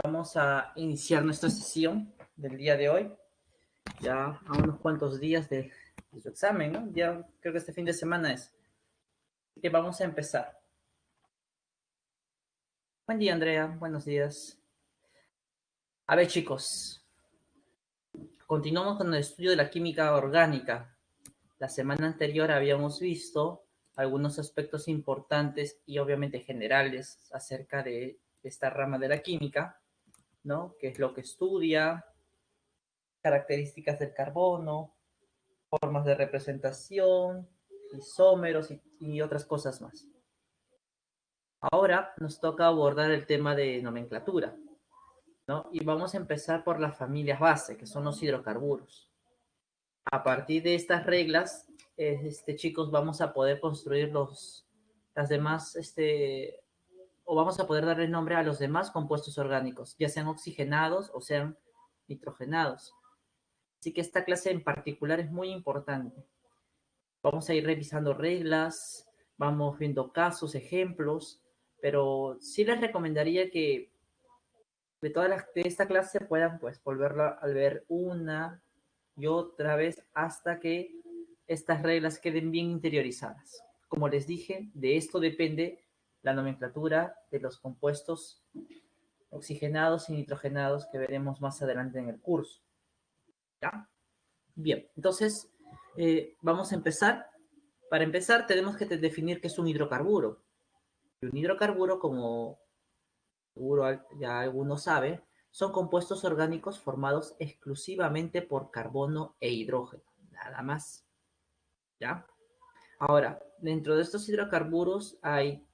Vamos a iniciar nuestra sesión del día de hoy, ya a unos cuantos días de su examen, ¿no? Ya creo que este fin de semana es. Así que vamos a empezar. Buen día, Andrea. Buenos días. A ver, chicos, continuamos con el estudio de la química orgánica. La semana anterior habíamos visto algunos aspectos importantes y obviamente generales acerca de esta rama de la química, ¿no? ¿Qué es lo que estudia? Características del carbono, formas de representación, isómeros y otras cosas más. Ahora nos toca abordar el tema de nomenclatura, ¿no? Y vamos a empezar por las familias base, que son los hidrocarburos. A partir de estas reglas, chicos, vamos a poder construir las demás, o vamos a poder darle nombre a los demás compuestos orgánicos, ya sean oxigenados o sean nitrogenados. Así que esta clase en particular es muy importante. Vamos a ir revisando reglas, vamos viendo casos, ejemplos, pero sí les recomendaría que de esta clase puedan pues volverla a ver una y otra vez hasta que estas reglas queden bien interiorizadas. Como les dije, de esto depende la nomenclatura de los compuestos oxigenados y nitrogenados que veremos más adelante en el curso. ¿Ya? Bien, entonces vamos a empezar. Para empezar, tenemos que definir qué es un hidrocarburo. Y un hidrocarburo, como seguro ya alguno sabe, son compuestos orgánicos formados exclusivamente por carbono e hidrógeno, nada más. ¿Ya? Ahora, dentro de estos hidrocarburos hay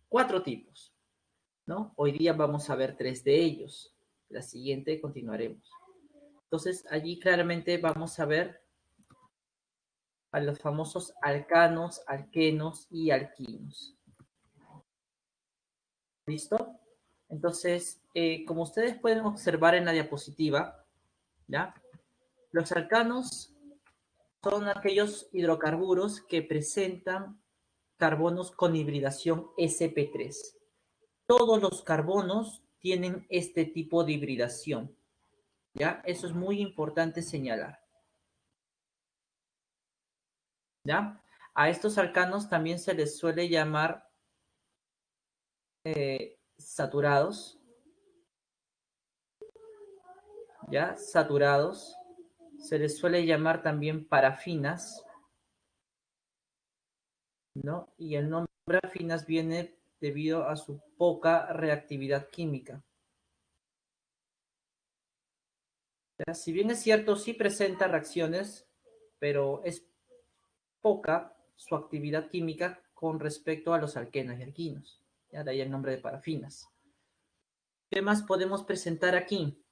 4 tipos, ¿no? Hoy día vamos a ver 3 de ellos. La siguiente continuaremos. Entonces, allí claramente vamos a ver a los famosos alcanos, alquenos y alquinos. ¿Listo? Entonces, como ustedes pueden observar en la diapositiva, ¿ya? Los alcanos son aquellos hidrocarburos que presentan carbonos con hibridación sp3. Todos los carbonos tienen este tipo de hibridación, ¿ya? Eso es muy importante señalar, ¿ya? A estos alcanos también se les suele llamar saturados, ¿ya? Saturados. Se les suele llamar también parafinas, ¿no? Y el nombre parafinas viene debido a su poca reactividad química. ¿Ya? Si bien es cierto, sí presenta reacciones, pero es poca su actividad química con respecto a los alquenos y alquinos. Ya de ahí el nombre de parafinas. ¿Qué más podemos presentar aquí?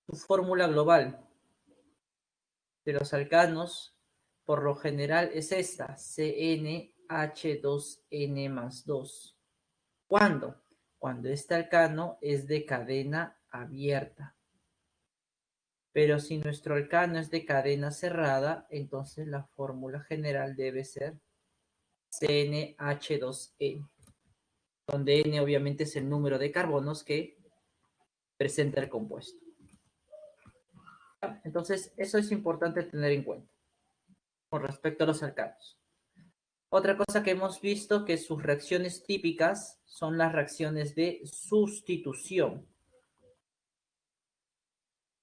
Su fórmula global de los alcanos, por lo general, es esta, CnH2n más 2. ¿Cuándo? Cuando este alcano es de cadena abierta. Pero si nuestro alcano es de cadena cerrada, entonces la fórmula general debe ser CnH2n, donde N obviamente es el número de carbonos que presenta el compuesto. Entonces, eso es importante tener en cuenta con respecto a los alcanos. Otra cosa que hemos visto que sus reacciones típicas son las reacciones de sustitución.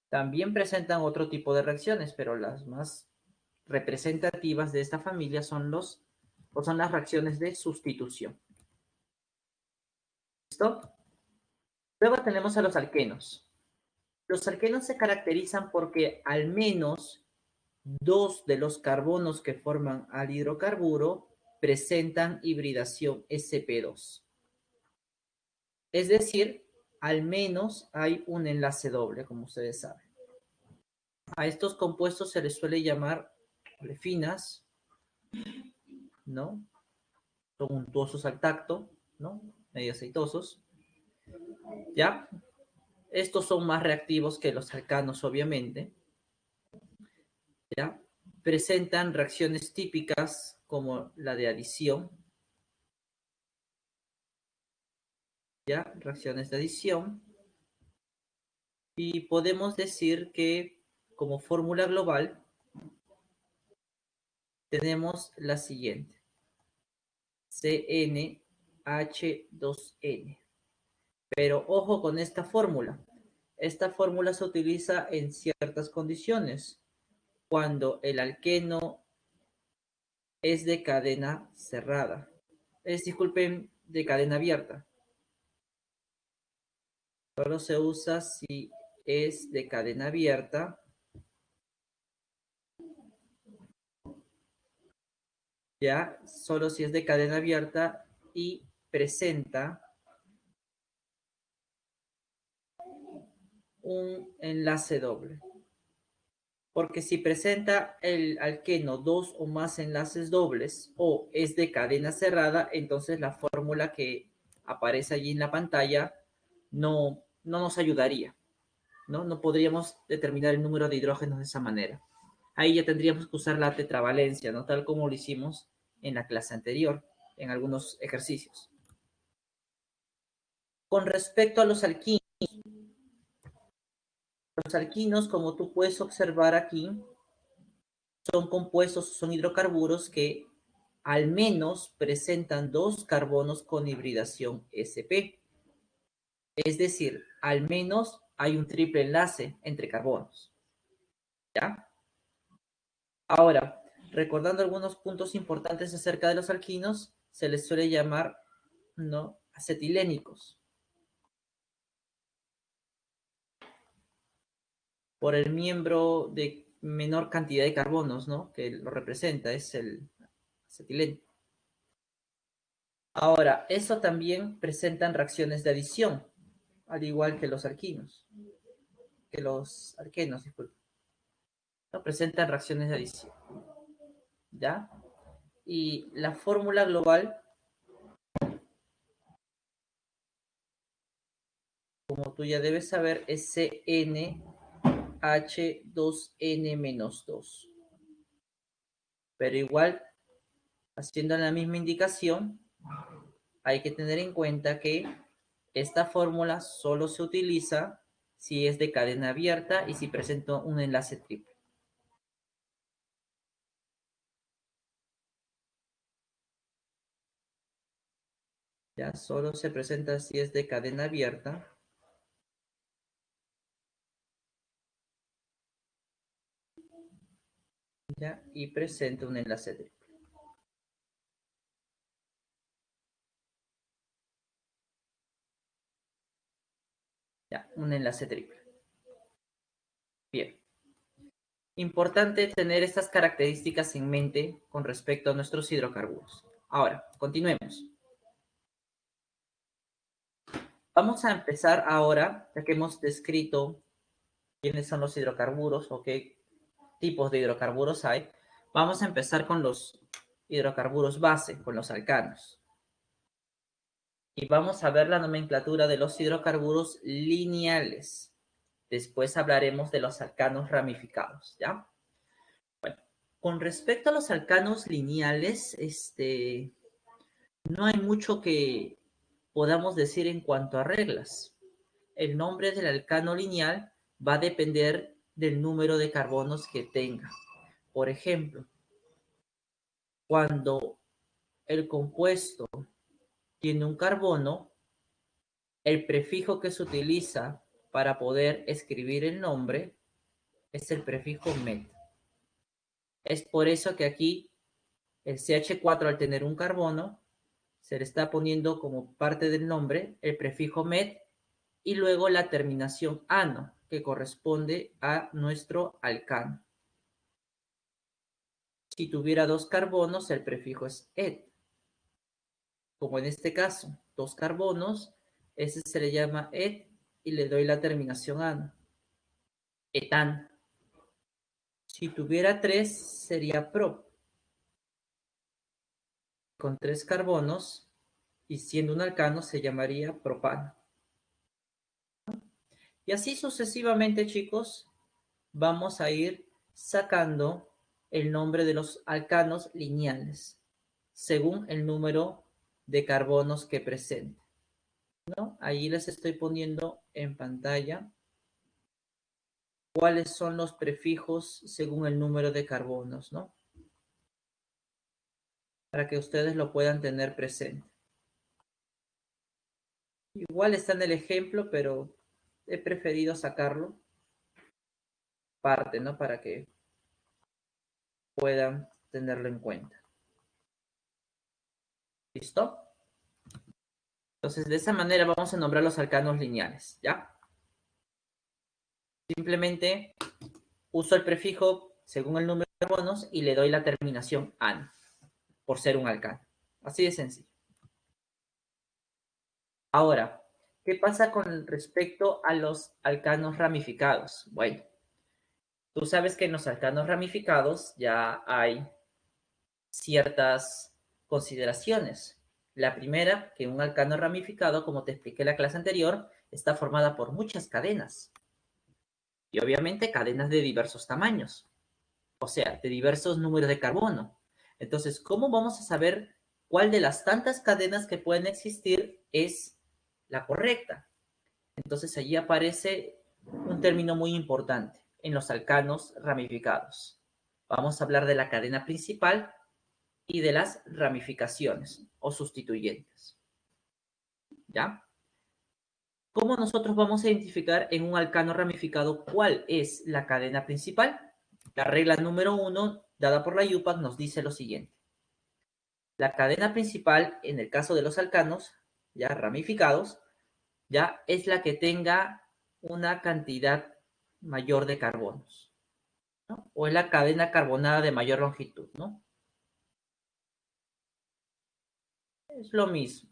También presentan otro tipo de reacciones, pero las más representativas de esta familia son las reacciones de sustitución. ¿Listo? Luego tenemos a los alquenos. Los alquenos se caracterizan porque al menos 2 de los carbonos que forman al hidrocarburo presentan hibridación sp2. Es decir, al menos hay un enlace doble, como ustedes saben. A estos compuestos se les suele llamar olefinas, ¿no? Son untuosos al tacto, ¿no? Medio aceitosos. ¿Ya? Estos son más reactivos que los alcanos, obviamente. ¿Ya? Presentan reacciones típicas como la de adición. ¿ya? Reacciones de adición. Y podemos decir que como fórmula global tenemos la siguiente. CnH2n. Pero ojo con esta fórmula. Esta fórmula se utiliza en ciertas condiciones. Cuando el alqueno es de cadena cerrada. Disculpen, de cadena abierta. Solo se usa si es de cadena abierta. Ya, solo si es de cadena abierta y presenta un enlace doble. Porque si presenta el alqueno dos o más enlaces dobles o es de cadena cerrada, entonces la fórmula que aparece allí en la pantalla no nos ayudaría, ¿no? No podríamos determinar el número de hidrógenos de esa manera. Ahí ya tendríamos que usar la tetravalencia, ¿no? Tal como lo hicimos en la clase anterior, en algunos ejercicios. Con respecto a los alquinos, como tú puedes observar aquí, son compuestos, son hidrocarburos que al menos presentan dos carbonos con hibridación sp. Es decir, al menos hay un triple enlace entre carbonos. ¿Ya? Ahora, recordando algunos puntos importantes acerca de los alquinos, se les suele llamar, ¿no?, acetilénicos. Por el miembro de menor cantidad de carbonos, ¿no?, que lo representa, es el acetileno. Ahora, eso también presentan reacciones de adición, al igual que los alquinos, que los alquenos, disculpen. ¿No? Presentan reacciones de adición. ¿Ya? Y la fórmula global, como tú ya debes saber, es CnH2n-2. Pero igual, haciendo la misma indicación, hay que tener en cuenta que esta fórmula solo se utiliza si es de cadena abierta y si presenta un enlace triple. Ya solo se presenta si es de cadena abierta. ¿Ya? Y presenta un enlace triple. Ya, un enlace triple. Bien. Importante tener estas características en mente con respecto a nuestros hidrocarburos. Ahora, continuemos. Vamos a empezar ahora, ya que hemos descrito quiénes son los hidrocarburos o qué tipos de hidrocarburos hay. Vamos a empezar con los hidrocarburos base, con los alcanos. Y vamos a ver la nomenclatura de los hidrocarburos lineales. Después hablaremos de los alcanos ramificados, ¿ya? Bueno, con respecto a los alcanos lineales, no hay mucho que podamos decir en cuanto a reglas. El nombre del alcano lineal va a depender del número de carbonos que tenga. Por ejemplo, cuando el compuesto tiene un carbono, el prefijo que se utiliza para poder escribir el nombre es el prefijo met. Es por eso que aquí el CH4, al tener un carbono, se le está poniendo como parte del nombre el prefijo met y luego la terminación ano, que corresponde a nuestro alcano. Si tuviera dos carbonos, el prefijo es et. Como en este caso, dos carbonos, ese se le llama et y le doy la terminación ano. Etan. Si tuviera tres, sería pro. Con tres carbonos, y siendo un alcano, se llamaría propano. Y así sucesivamente, chicos, vamos a ir sacando el nombre de los alcanos lineales, según el número de carbonos que presente. ¿no? Ahí les estoy poniendo en pantalla cuáles son los prefijos según el número de carbonos, ¿no? Para que ustedes lo puedan tener presente. Igual está en el ejemplo, pero he preferido sacarlo parte, ¿no? Para que puedan tenerlo en cuenta. ¿Listo? Entonces, de esa manera vamos a nombrar los alcanos lineales, ¿ya? Simplemente uso el prefijo según el número de carbonos y le doy la terminación "-an", por ser un alcano. Así de sencillo. Ahora, ¿qué pasa con respecto a los alcanos ramificados? Bueno, tú sabes que en los alcanos ramificados ya hay ciertas consideraciones. La primera, que un alcano ramificado, como te expliqué en la clase anterior, está formada por muchas cadenas. Y obviamente cadenas de diversos tamaños, o sea, de diversos números de carbono. Entonces, ¿cómo vamos a saber cuál de las tantas cadenas que pueden existir es la correcta? Entonces, allí aparece un término muy importante en los alcanos ramificados. Vamos a hablar de la cadena principal y de las ramificaciones o sustituyentes. ¿Ya? ¿Cómo nosotros vamos a identificar en un alcano ramificado cuál es la cadena principal? La regla número 1, dada por la IUPAC, nos dice lo siguiente. La cadena principal, en el caso de los alcanos, ya ramificados, ya es la que tenga una cantidad mayor de carbonos, ¿no? O es la cadena carbonada de mayor longitud, ¿no? Es lo mismo.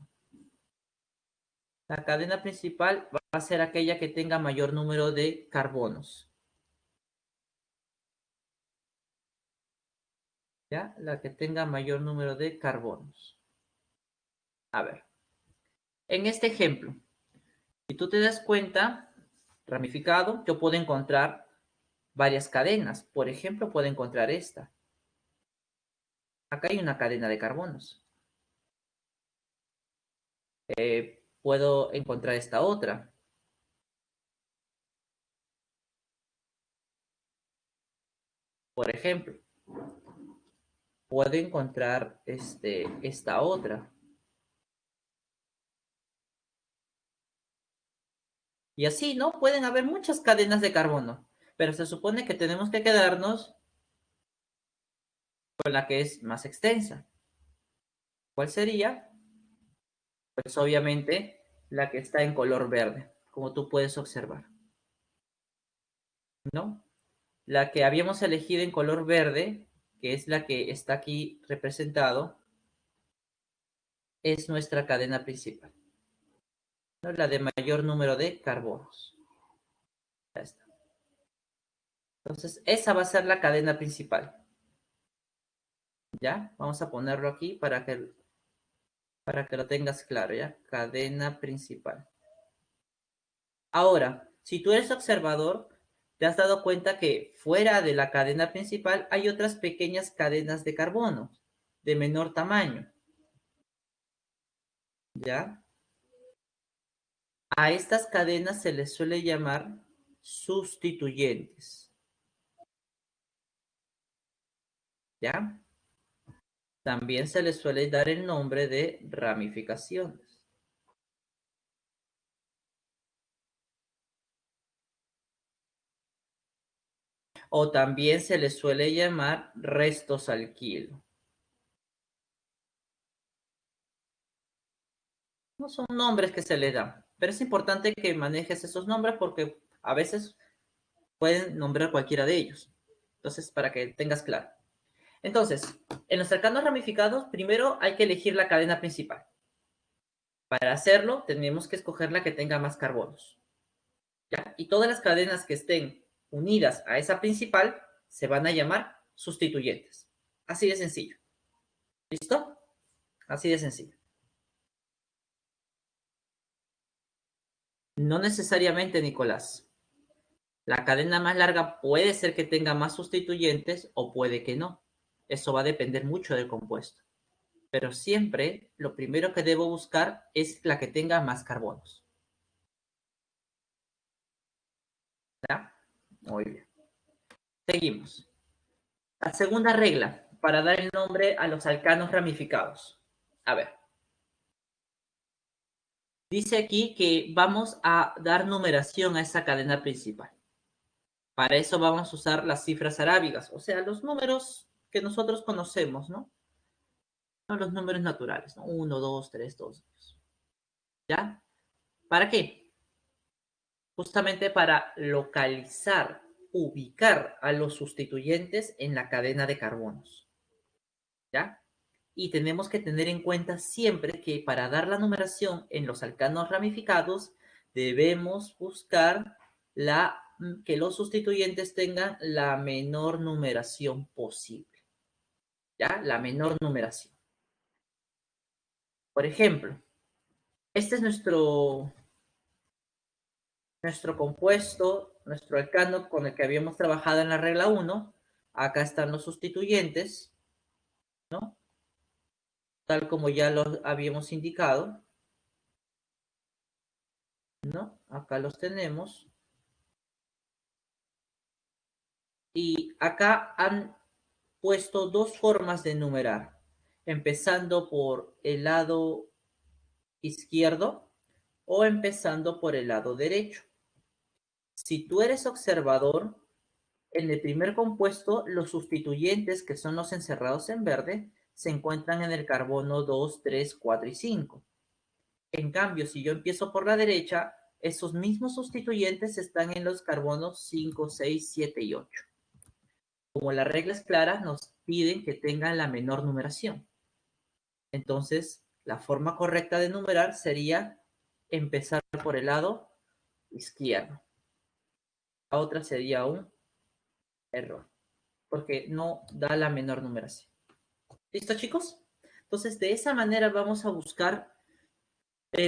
La cadena principal va a ser aquella que tenga mayor número de carbonos. ¿Ya? La que tenga mayor número de carbonos. A ver. En este ejemplo, si tú te das cuenta, ramificado, yo puedo encontrar varias cadenas. Por ejemplo, puedo encontrar esta. Acá hay una cadena de carbonos. Puedo encontrar esta otra. Por ejemplo, puedo encontrar esta otra. Y así, ¿no? Pueden haber muchas cadenas de carbono, pero se supone que tenemos que quedarnos con la que es más extensa. ¿Cuál sería? Pues obviamente la que está en color verde, como tú puedes observar, ¿no? La que habíamos elegido en color verde, que es la que está aquí representado, es nuestra cadena principal, ¿no? La de mayor número de carbonos. Ya está. Entonces, esa va a ser la cadena principal. ¿Ya? Vamos a ponerlo aquí para que lo tengas claro, ¿ya? Cadena principal. Ahora, si tú eres observador, te has dado cuenta que fuera de la cadena principal hay otras pequeñas cadenas de carbono de menor tamaño, ¿ya? A estas cadenas se les suele llamar sustituyentes, ¿ya? También se les suele dar el nombre de ramificaciones. O también se les suele llamar restos alquilo. No son nombres que se le dan, pero es importante que manejes esos nombres porque a veces pueden nombrar cualquiera de ellos. Entonces, para que tengas claro. Entonces, en los alcanos ramificados, primero hay que elegir la cadena principal. Para hacerlo, tenemos que escoger la que tenga más carbonos, ¿ya? Y todas las cadenas que estén unidas a esa principal se van a llamar sustituyentes. Así de sencillo. ¿Listo? Así de sencillo. No necesariamente, Nicolás. La cadena más larga puede ser que tenga más sustituyentes o puede que no. Eso va a depender mucho del compuesto. Pero siempre lo primero que debo buscar es la que tenga más carbonos. ¿Ya? Muy bien. Seguimos. La segunda regla para dar el nombre a los alcanos ramificados. A ver. Dice aquí que vamos a dar numeración a esa cadena principal. Para eso vamos a usar las cifras arábigas, o sea, los números que nosotros conocemos, ¿no? No los números naturales, ¿no? 1, 2, 3, 2. ¿Ya? ¿Para qué? Justamente para localizar, ubicar a los sustituyentes en la cadena de carbonos. ¿Ya? Y tenemos que tener en cuenta siempre que para dar la numeración en los alcanos ramificados debemos buscar que los sustituyentes tengan la menor numeración posible. ¿Ya? La menor numeración. Por ejemplo, este es nuestro compuesto, nuestro alcano con el que habíamos trabajado en la regla 1. Acá están los sustituyentes, ¿no? Tal como ya los habíamos indicado, ¿no? Acá los tenemos. Y acá han puesto dos formas de numerar, empezando por el lado izquierdo o empezando por el lado derecho. Si tú eres observador, en el primer compuesto, los sustituyentes, que son los encerrados en verde, se encuentran en el carbono 2, 3, 4 y 5. En cambio, si yo empiezo por la derecha, esos mismos sustituyentes están en los carbonos 5, 6, 7 y 8. Como la regla es clara, nos piden que tengan la menor numeración. Entonces, la forma correcta de numerar sería empezar por el lado izquierdo. La otra sería un error, porque no da la menor numeración. ¿Listo, chicos? Entonces, de esa manera vamos a buscar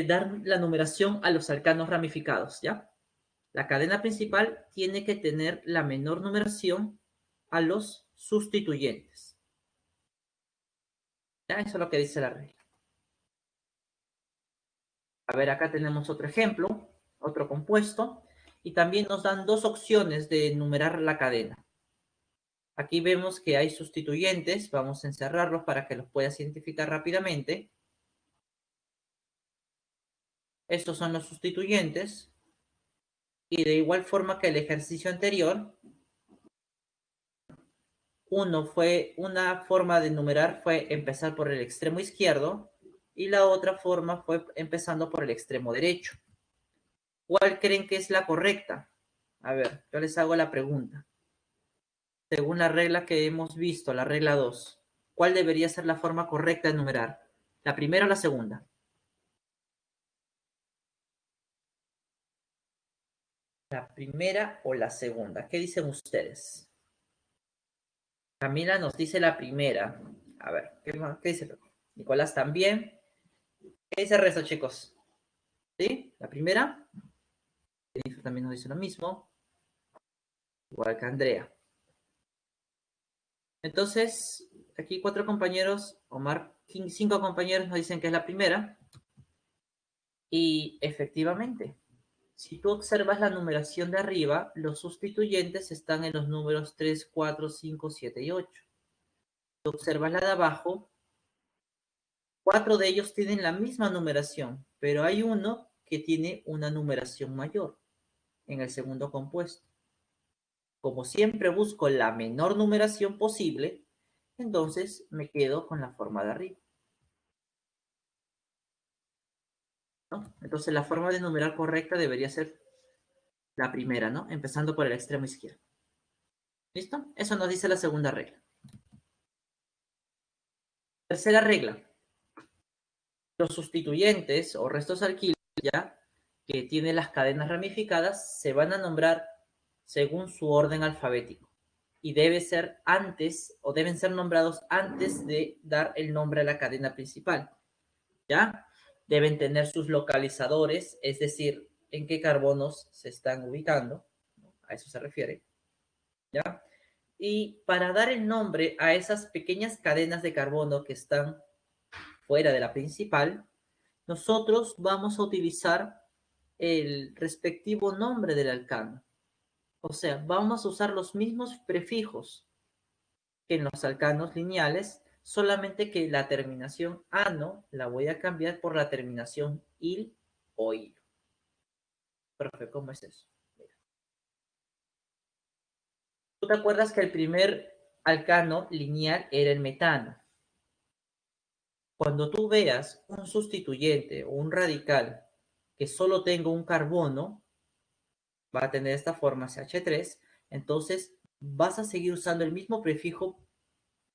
dar la numeración a los alcanos ramificados, ¿ya? La cadena principal tiene que tener la menor numeración a los sustituyentes. ¿Ya? Eso es lo que dice la regla. A ver, acá tenemos otro ejemplo, otro compuesto, y también nos dan dos opciones de numerar la cadena. Aquí vemos que hay sustituyentes, vamos a encerrarlos para que los puedas identificar rápidamente. Estos son los sustituyentes, y de igual forma que el ejercicio anterior, una forma de numerar fue empezar por el extremo izquierdo, y la otra forma fue empezando por el extremo derecho. ¿Cuál creen que es la correcta? A ver, yo les hago la pregunta. Según la regla que hemos visto, la regla 2, ¿cuál debería ser la forma correcta de numerar? ¿La primera o la segunda? ¿La primera o la segunda? ¿Qué dicen ustedes? Camila nos dice la primera. A ver, ¿qué dice Nicolás también? ¿Qué dice el resto, chicos? ¿Sí? ¿La primera? Jennifer también nos dice lo mismo. Igual que Andrea. Entonces, aquí 4 compañeros, Omar, 5 compañeros nos dicen que es la primera. Y efectivamente, si tú observas la numeración de arriba, los sustituyentes están en los números 3, 4, 5, 7 y 8. Si observas la de abajo, 4 de ellos tienen la misma numeración, pero hay uno que tiene una numeración mayor en el segundo compuesto. Como siempre busco la menor numeración posible, entonces me quedo con la forma de arriba, ¿no? Entonces la forma de numerar correcta debería ser la primera, ¿no? Empezando por el extremo izquierdo. ¿Listo? Eso nos dice la segunda regla. Tercera regla. Los sustituyentes o restos alquilos ya que tienen las cadenas ramificadas se van a nombrar según su orden alfabético y debe ser antes o deben ser nombrados antes de dar el nombre a la cadena principal. ¿Ya? Deben tener sus localizadores, es decir, en qué carbonos se están ubicando, ¿no? A eso se refiere, ¿ya? Y para dar el nombre a esas pequeñas cadenas de carbono que están fuera de la principal, nosotros vamos a utilizar el respectivo nombre del alcano. O sea, vamos a usar los mismos prefijos que en los alcanos lineales, solamente que la terminación ano la voy a cambiar por la terminación il o il. Profe, ¿cómo es eso? Mira. ¿Tú te acuerdas que el primer alcano lineal era el metano? Cuando tú veas un sustituyente o un radical que solo tenga un carbono, va a tener esta forma CH3, entonces vas a seguir usando el mismo prefijo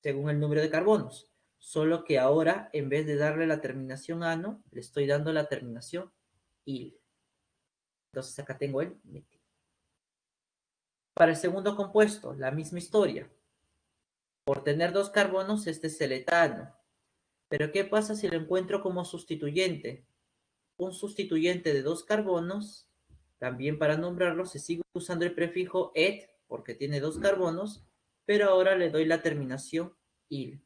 según el número de carbonos, solo que ahora en vez de darle la terminación ano, le estoy dando la terminación il. Entonces acá tengo el metil. Para el segundo compuesto, la misma historia. Por tener dos carbonos, este es el etano. Pero ¿qué pasa si lo encuentro como sustituyente? Un sustituyente de dos carbonos, también para nombrarlo se sigue usando el prefijo et, porque tiene dos carbonos, pero ahora le doy la terminación il.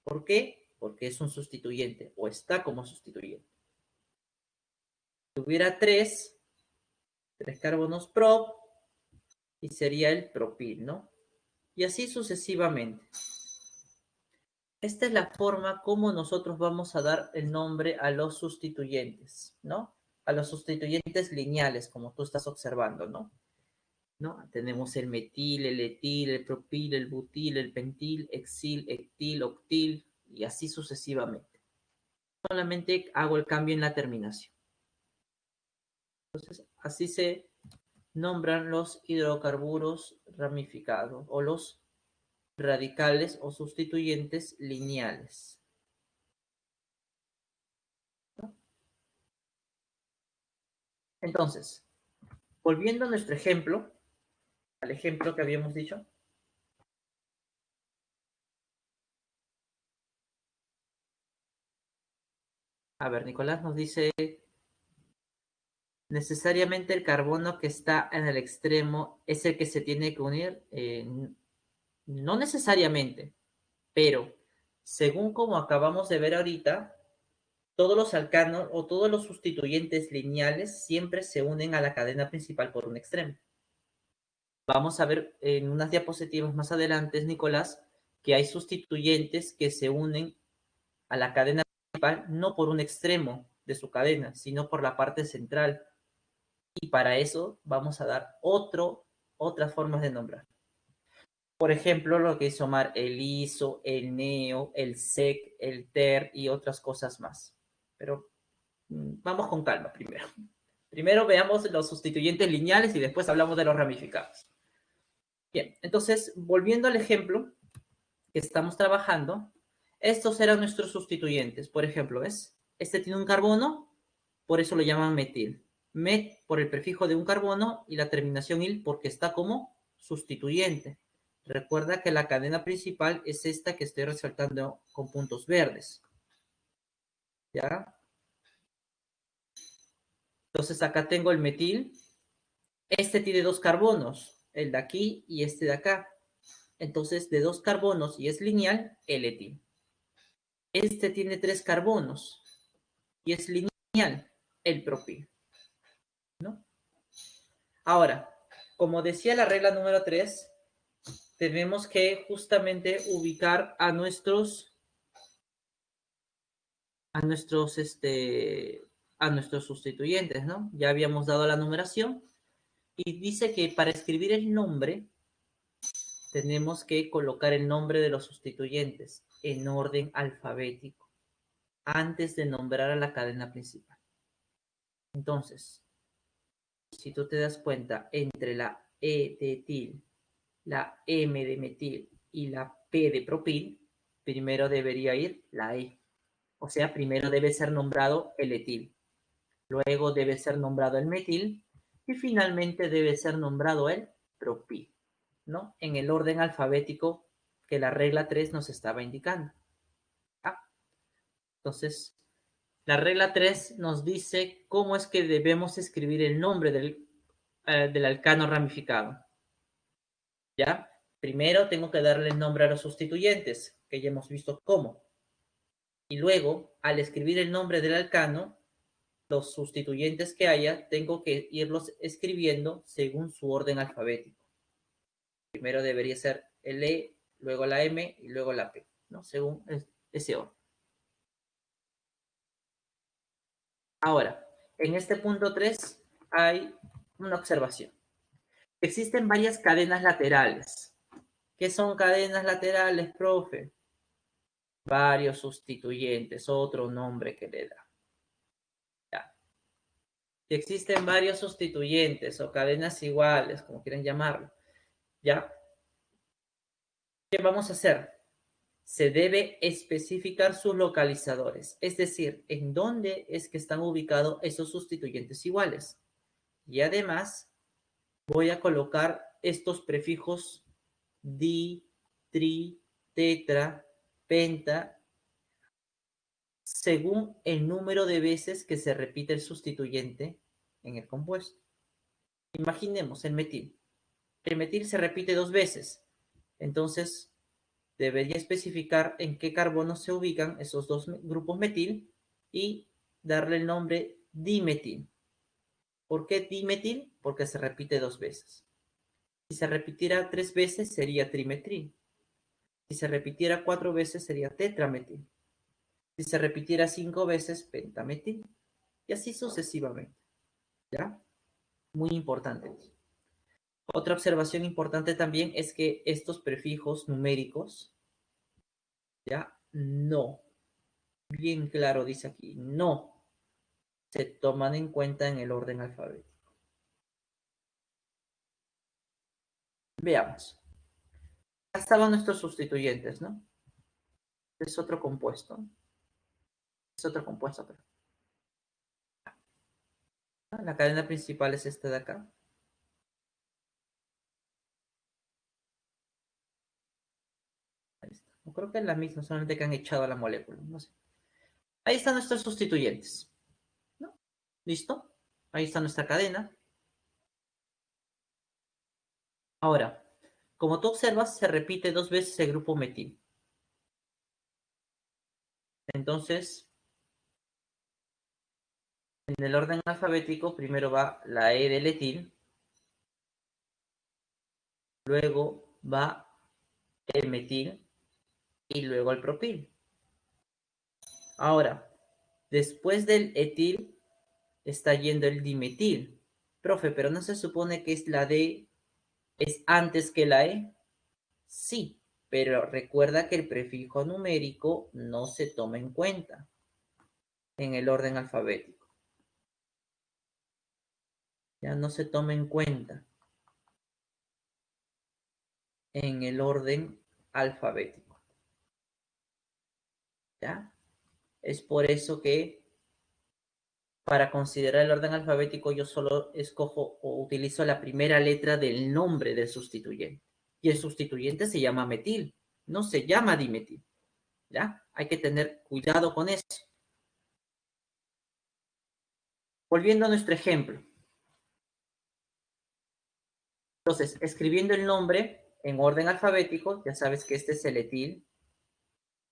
¿Por qué? Porque es un sustituyente o está como sustituyente. Si tuviera tres carbonos prop y sería el propil, ¿no? Y así sucesivamente. Esta es la forma como nosotros vamos a dar el nombre a los sustituyentes, ¿no? A los sustituyentes lineales, como tú estás observando, ¿no? ¿No? Tenemos el metil, el etil, el propil, el butil, el pentil, exil, ectil, octil, y así sucesivamente. Solamente hago el cambio en la terminación. Entonces, así se nombran los hidrocarburos ramificados o los radicales o sustituyentes lineales. Entonces, volviendo a nuestro ejemplo, al ejemplo que habíamos dicho. A ver, Nicolás nos dice, necesariamente el carbono que está en el extremo es el que se tiene que unir. No necesariamente, pero según como acabamos de ver ahorita, todos los alcanos o todos los sustituyentes lineales siempre se unen a la cadena principal por un extremo. Vamos a ver en unas diapositivas más adelante, Nicolás, que hay sustituyentes que se unen a la cadena principal no por un extremo de su cadena, sino por la parte central. Y para eso vamos a dar otras formas de nombrar. Por ejemplo, lo que hizo Omar, el ISO, el NEO, el SEC, el TER y otras cosas más. Pero vamos con calma primero. Primero veamos los sustituyentes lineales y después hablamos de los ramificados. Bien, entonces, volviendo al ejemplo que estamos trabajando, estos eran nuestros sustituyentes. Por ejemplo, ¿ves? Este tiene un carbono, por eso lo llaman metil. Met por el prefijo de un carbono y la terminación il porque está como sustituyente. Recuerda que la cadena principal es esta que estoy resaltando con puntos verdes. ¿Ya? Entonces acá tengo el metil. Este tiene dos carbonos, el de aquí y este de acá. Entonces, de dos carbonos y es lineal, el etil. Este tiene tres carbonos y es lineal, el propil. ¿No? Ahora, como decía la regla número 3, tenemos que justamente ubicar a nuestros sustituyentes, ¿no? Ya habíamos dado la numeración y dice que para escribir el nombre tenemos que colocar el nombre de los sustituyentes en orden alfabético antes de nombrar a la cadena principal. Entonces, si tú te das cuenta, entre la E de etil, la M de metil y la P de propil, primero debería ir la E. O sea, primero debe ser nombrado el etil, luego debe ser nombrado el metil y finalmente debe ser nombrado el propil, ¿no? En el orden alfabético que la regla 3 nos estaba indicando. ¿Ah? Entonces, la regla 3 nos dice cómo es que debemos escribir el nombre del alcano ramificado. ¿Ya? Primero tengo que darle el nombre a los sustituyentes, que ya hemos visto cómo. Y luego, al escribir el nombre del alcano, los sustituyentes que haya, tengo que irlos escribiendo según su orden alfabético. Primero debería ser el E, luego la M y luego la P, ¿no? Según ese orden. Ahora, en este punto 3 hay una observación. Existen varias cadenas laterales. ¿Qué son cadenas laterales, profe? Varios sustituyentes, otro nombre que le da. Ya. Si existen varios sustituyentes o cadenas iguales, como quieran llamarlo, ¿ya? ¿Qué vamos a hacer? Se debe especificar sus localizadores, es decir, en dónde es que están ubicados esos sustituyentes iguales. Y además, voy a colocar estos prefijos di, tri, tetra, penta, según el número de veces que se repite el sustituyente en el compuesto. Imaginemos el metil. El metil se repite 2 veces. Entonces, debería especificar en qué carbono se ubican esos dos grupos metil y darle el nombre dimetil. ¿Por qué dimetil? Porque se repite 2 veces. Si se repitiera 3 veces sería trimetil. Si se repitiera 4 veces sería tetrametil. Si se repitiera 5 veces, pentametil. Y así sucesivamente. ¿Ya? Muy importante. Otra observación importante también es que estos prefijos numéricos, ¿ya? No. Bien claro dice aquí, no se toman en cuenta en el orden alfabético. Veamos. Acá estaban nuestros sustituyentes, ¿no? Es otro compuesto. Es otro compuesto. Pero la cadena principal es esta de acá. Ahí está. No creo que es la misma, solamente que han echado a la molécula. No sé. Ahí están nuestros sustituyentes. ¿No? ¿Listo? Ahí está nuestra cadena. Ahora, como tú observas, se repite 2 veces el grupo metil. Entonces, en el orden alfabético, primero va la E del etil, luego va el metil y luego el propil. Ahora, después del etil está yendo el dimetil. Profe, pero ¿no se supone que es la D es antes que la E? Sí, pero recuerda que el prefijo numérico no se toma en cuenta en el orden alfabético. Ya no se toma en cuenta en el orden alfabético. ¿Ya? Es por eso que para considerar el orden alfabético yo solo escojo o utilizo la primera letra del nombre del sustituyente. Y el sustituyente se llama metil, no se llama dimetil. ¿Ya? Hay que tener cuidado con eso. Volviendo a nuestro ejemplo. Entonces, escribiendo el nombre en orden alfabético, ya sabes que este es el etil,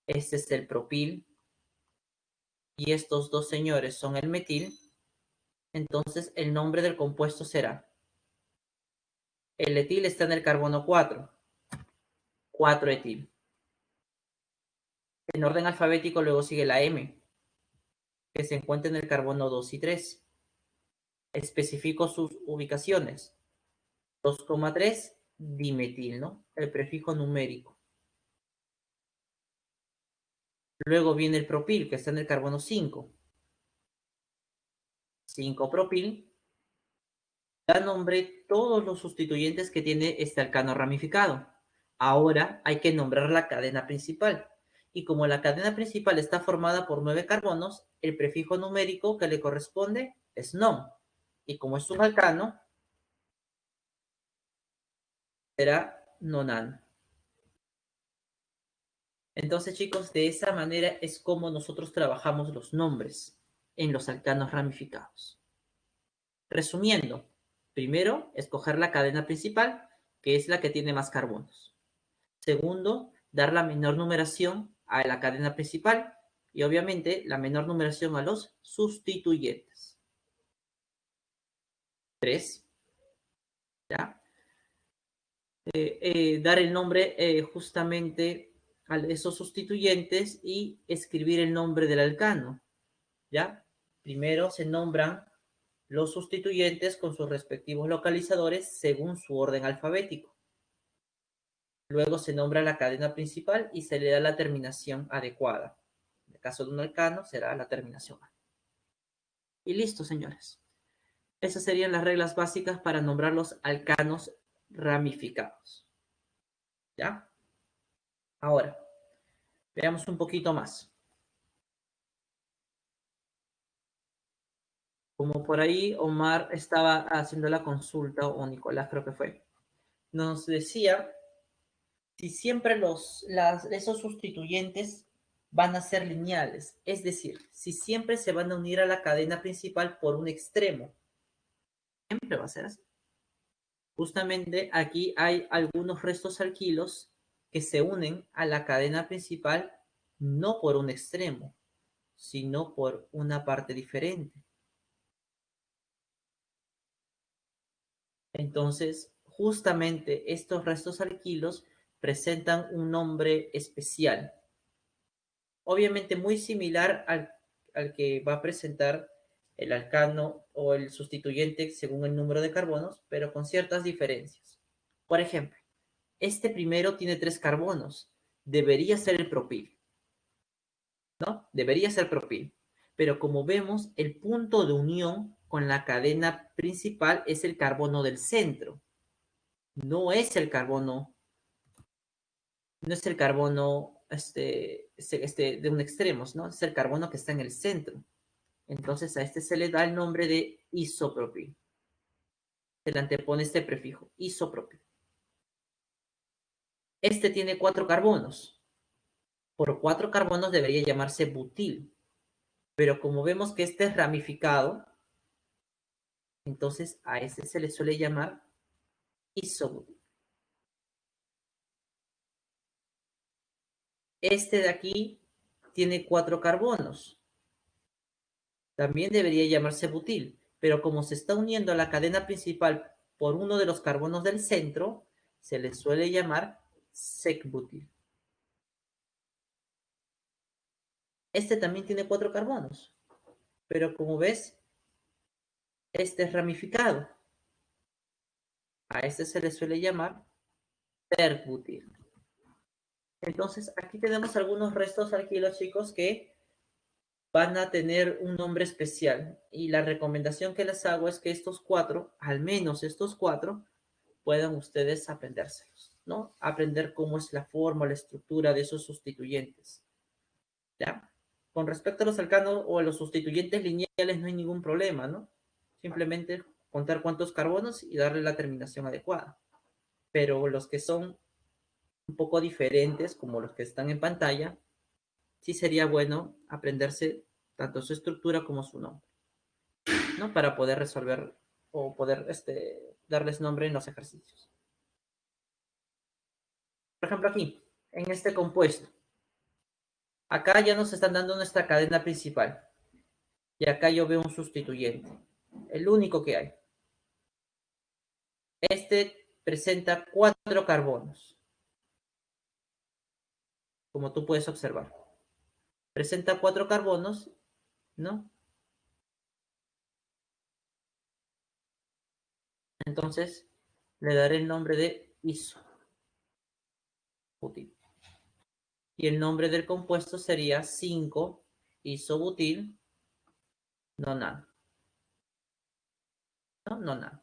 este es el propil, y estos dos señores son el metil. Entonces, el nombre del compuesto será, el etil está en el carbono 4, 4-etil. En orden alfabético luego sigue la M, que se encuentra en el carbono 2 y 3. Especifico sus ubicaciones. 2,3 dimetil, ¿no? El prefijo numérico. Luego viene el propil, que está en el carbono 5. 5-propil. Da nombre todos los sustituyentes que tiene este alcano ramificado. Ahora hay que nombrar la cadena principal. Y como la cadena principal está formada por 9 carbonos, el prefijo numérico que le corresponde es non. Y como es un alcano, será nonan. Entonces, chicos, de esa manera es como nosotros trabajamos los nombres en los alcanos ramificados. Resumiendo, primero, escoger la cadena principal, que es la que tiene más carbonos. Segundo, dar la menor numeración a la cadena principal, Y obviamente la menor numeración a los sustituyentes. 3. ¿Ya? Dar el nombre justamente a esos sustituyentes y escribir el nombre del alcano. ¿Ya? Primero se nombran los sustituyentes con sus respectivos localizadores según su orden alfabético. Luego se nombra la cadena principal y se le da la terminación adecuada. En el caso de un alcano será la terminación A. Y listo, señores. Esas serían las reglas básicas para nombrar los alcanos ramificados. ¿Ya? Ahora, veamos un poquito más. Como por ahí Omar estaba haciendo la consulta, o Nicolás creo que fue, nos decía si siempre esos sustituyentes van a ser lineales, es decir, si siempre se van a unir a la cadena principal por un extremo. Siempre va a ser así. Justamente aquí hay algunos restos alquilos que se unen a la cadena principal no por un extremo, sino por una parte diferente. Entonces, justamente estos restos alquilos presentan un nombre especial, obviamente muy similar al que va a presentar el alcano o el sustituyente según el número de carbonos, pero con ciertas diferencias. Por ejemplo, este primero tiene 3 carbonos, debería ser el propil, ¿no? Debería ser propil, pero como vemos, el punto de unión con la cadena principal es el carbono del centro, no es el carbono, no es el carbono de un extremo, ¿no? Es el carbono que está en el centro. Entonces a este se le da el nombre de isopropil. Se le antepone este prefijo, isopropil. Este tiene 4 carbonos. Por 4 carbonos debería llamarse butil. Pero como vemos que este es ramificado, entonces a este se le suele llamar isobutil. Este de aquí tiene 4 carbonos. También debería llamarse butil, pero como se está uniendo a la cadena principal por uno de los carbonos del centro, se le suele llamar secbutil. Este también tiene 4 carbonos, pero como ves, este es ramificado. A este se le suele llamar terbutil. Entonces, aquí tenemos algunos restos alquilos, chicos, que van a tener un nombre especial. Y la recomendación que les hago es que estos 4, al menos estos 4, puedan ustedes aprendérselos, ¿no? Aprender cómo es la forma, la estructura de esos sustituyentes, ¿ya? Con respecto a los alcanos o a los sustituyentes lineales no hay ningún problema, ¿no? Simplemente contar cuántos carbonos y darle la terminación adecuada. Pero los que son un poco diferentes, como los que están en pantalla, sí sería bueno aprenderse tanto su estructura como su nombre, ¿no? Para poder resolver o poder darles nombre en los ejercicios. Por ejemplo, aquí, en este compuesto, acá ya nos están dando nuestra cadena principal. Y acá yo veo un sustituyente. El único que hay. Este presenta 4 carbonos. Como tú puedes observar. Presenta 4 carbonos, ¿no? Entonces, le daré el nombre de isobutil. Y el nombre del compuesto sería 5-isobutil nonano. ¿No? Nonano.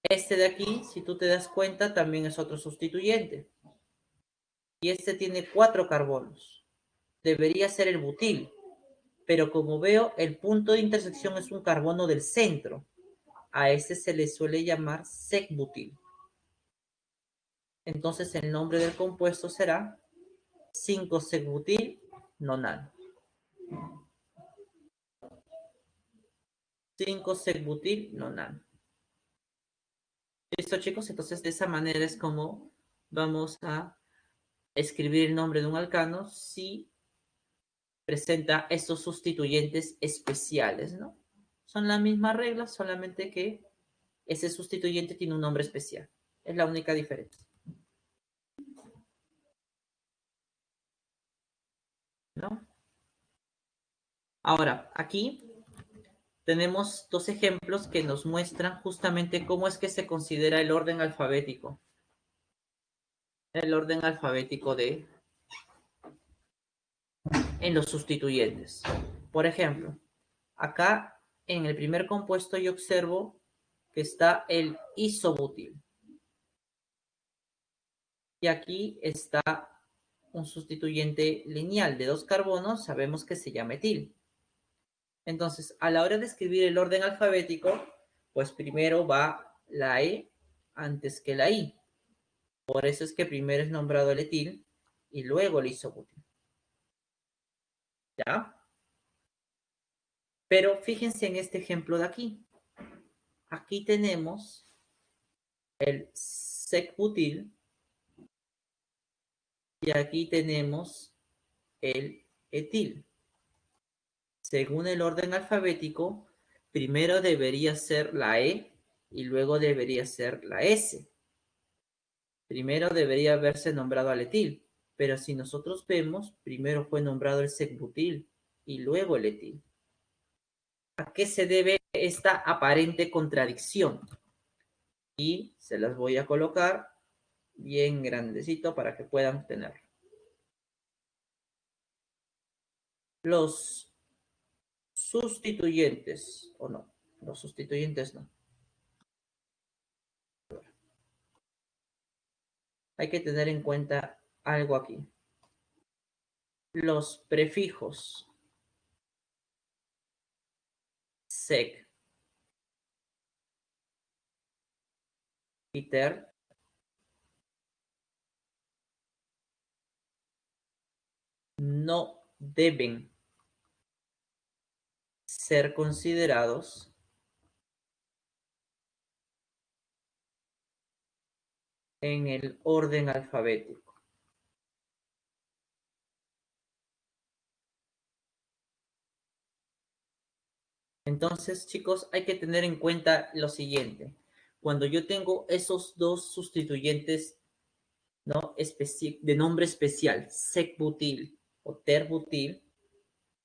Este de aquí, si tú te das cuenta, también es otro sustituyente. Y este tiene 4 carbonos. Debería ser el butil. Pero como veo, el punto de intersección es un carbono del centro. A este se le suele llamar secbutil. Entonces el nombre del compuesto será 5-secbutil nonano. 5-secbutil nonano. ¿Listo, chicos? Entonces de esa manera es como vamos a escribir el nombre de un alcano si presenta estos sustituyentes especiales, ¿no? Son la misma regla, solamente que ese sustituyente tiene un nombre especial. Es la única diferencia, ¿no? Ahora, aquí tenemos dos ejemplos que nos muestran justamente cómo es que se considera el orden alfabético. El orden alfabético en los sustituyentes. Por ejemplo, acá en el primer compuesto yo observo que está el isobutil. Y aquí está un sustituyente lineal de 2 carbonos, sabemos que se llama etil. Entonces, a la hora de escribir el orden alfabético, pues primero va la E antes que la I. Por eso es que primero es nombrado el etil y luego el isobutil. ¿Ya? Pero fíjense en este ejemplo de aquí. Aquí tenemos el secbutil y aquí tenemos el etil. Según el orden alfabético, primero debería ser la E y luego debería ser la S. Primero debería haberse nombrado al etil, pero si nosotros vemos, primero fue nombrado el secbutil y luego el etil. ¿A qué se debe esta aparente contradicción? Y se las voy a colocar bien grandecito para que puedan tenerlo. Los sustituyentes, o no, los sustituyentes no. Hay que tener en cuenta algo aquí. Los prefijos sec y ter no deben ser considerados en el orden alfabético. Entonces, chicos, hay que tener en cuenta lo siguiente. Cuando yo tengo esos dos sustituyentes, ¿no? De nombre especial, sec-butil o ter-butil,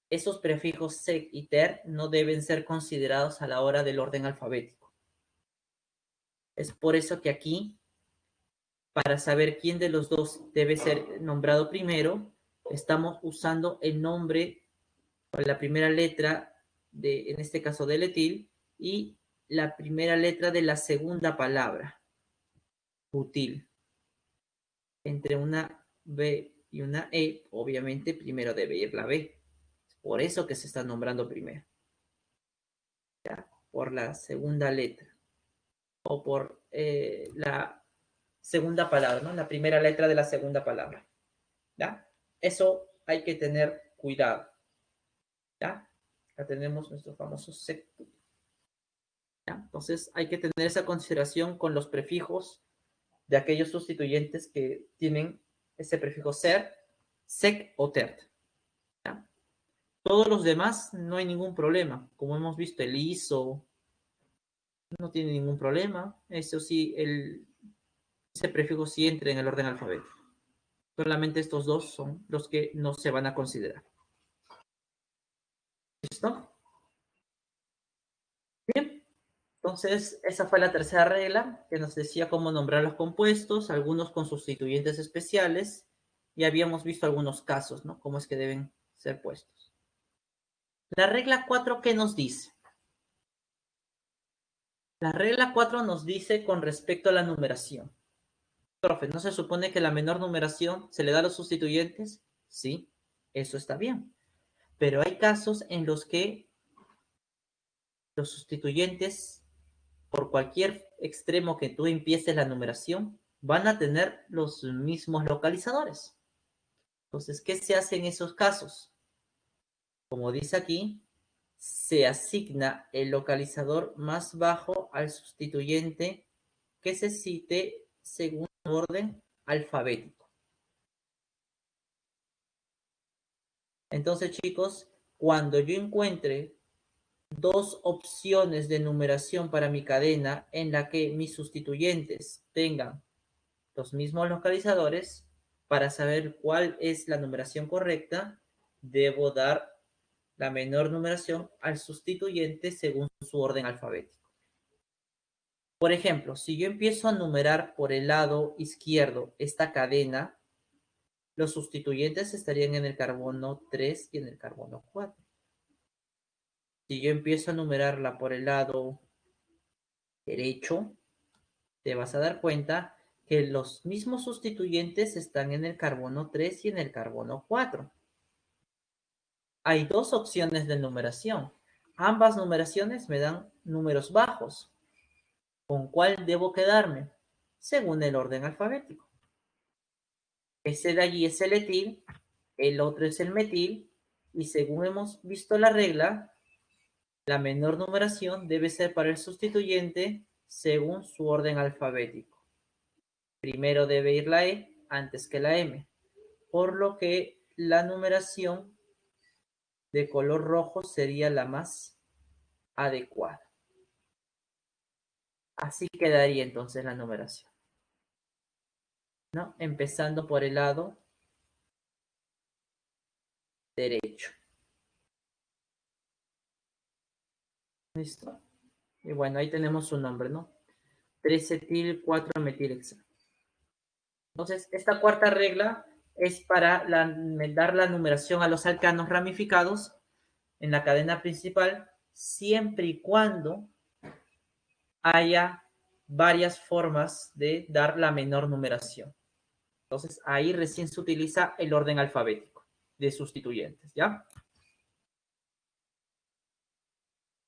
esos prefijos sec y ter no deben ser considerados a la hora del orden alfabético. Es por eso que aquí, para saber quién de los dos debe ser nombrado primero, estamos usando el nombre con la primera letra de, en este caso, del etil, y la primera letra de la segunda palabra, butil. Entre una B y una E, obviamente primero debe ir la B. Por eso que se está nombrando primero. ¿Ya? Por la segunda letra. O por la segunda palabra, ¿no? La primera letra de la segunda palabra. ¿Ya? Eso hay que tener cuidado. ¿Ya? Acá tenemos nuestro famoso secto. ¿Ya? Entonces hay que tener esa consideración con los prefijos de aquellos sustituyentes que tienen ese prefijo ser, sec o tert. ¿Ya? Todos los demás no hay ningún problema. Como hemos visto, el ISO no tiene ningún problema. Eso sí, ese prefijo sí entra en el orden alfabético. Solamente estos dos son los que no se van a considerar. ¿Listo? Bien. Entonces, esa fue la tercera regla que nos decía cómo nombrar los compuestos, algunos con sustituyentes especiales, y habíamos visto algunos casos, ¿no? Cómo es que deben ser puestos. La regla 4, ¿qué nos dice? La regla 4 nos dice con respecto a la numeración. Profe, ¿no se supone que la menor numeración se le da a los sustituyentes? Sí, eso está bien. Pero hay casos en los que los sustituyentes, por cualquier extremo que tú empieces la numeración, van a tener los mismos localizadores. Entonces, ¿qué se hace en esos casos? Como dice aquí, se asigna el localizador más bajo al sustituyente que se cite según orden alfabético. Entonces, chicos, cuando yo encuentre dos opciones de numeración para mi cadena en la que mis sustituyentes tengan los mismos localizadores, para saber cuál es la numeración correcta, debo dar la menor numeración al sustituyente según su orden alfabético. Por ejemplo, si yo empiezo a numerar por el lado izquierdo esta cadena, los sustituyentes estarían en el carbono 3 y en el carbono 4. Si yo empiezo a numerarla por el lado derecho, te vas a dar cuenta que los mismos sustituyentes están en el carbono 3 y en el carbono 4. Hay dos opciones de numeración. Ambas numeraciones me dan números bajos. ¿Con cuál debo quedarme? Según el orden alfabético. Ese de allí es el etil, el otro es el metil, y según hemos visto la regla, la menor numeración debe ser para el sustituyente según su orden alfabético. Primero debe ir la E antes que la M, por lo que la numeración de color rojo sería la más adecuada. Así quedaría entonces la numeración, ¿no? Empezando por el lado derecho. ¿Listo? Y bueno, ahí tenemos su nombre, ¿no? 3-etil 4-metilhexano. Entonces, esta cuarta regla es para dar la numeración a los alcanos ramificados en la cadena principal, siempre y cuando haya varias formas de dar la menor numeración. Entonces, ahí recién se utiliza el orden alfabético de sustituyentes, ¿ya?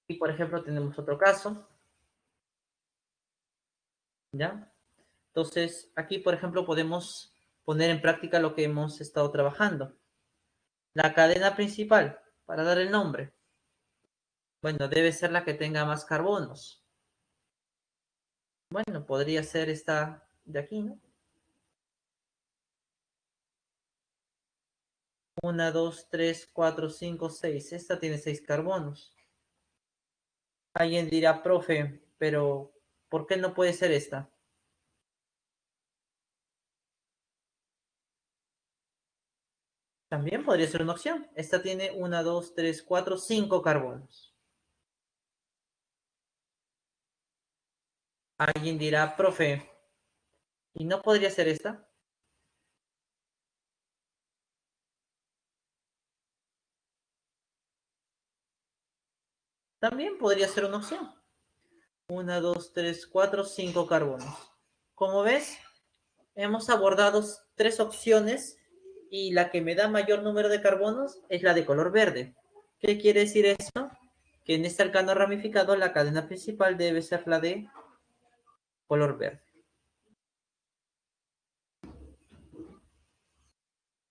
Y, por ejemplo, tenemos otro caso, ¿ya? Entonces, aquí, por ejemplo, podemos poner en práctica lo que hemos estado trabajando. La cadena principal, para dar el nombre. Bueno, debe ser la que tenga más carbonos. Bueno, podría ser esta de aquí, ¿no? 1, 2, 3, 4, 5, 6. Esta tiene 6 carbonos. Alguien dirá, profe, pero ¿por qué no puede ser esta? También podría ser una opción. Esta tiene 1, 2, 3, 4, 5 carbonos. Alguien dirá, profe, ¿y no podría ser esta? También podría ser una opción. 1, 2, 3, 4, 5 carbonos. Como ves, hemos abordado tres opciones y la que me da mayor número de carbonos es la de color verde. ¿Qué quiere decir eso? Que en este alcano ramificado la cadena principal debe ser la de color verde.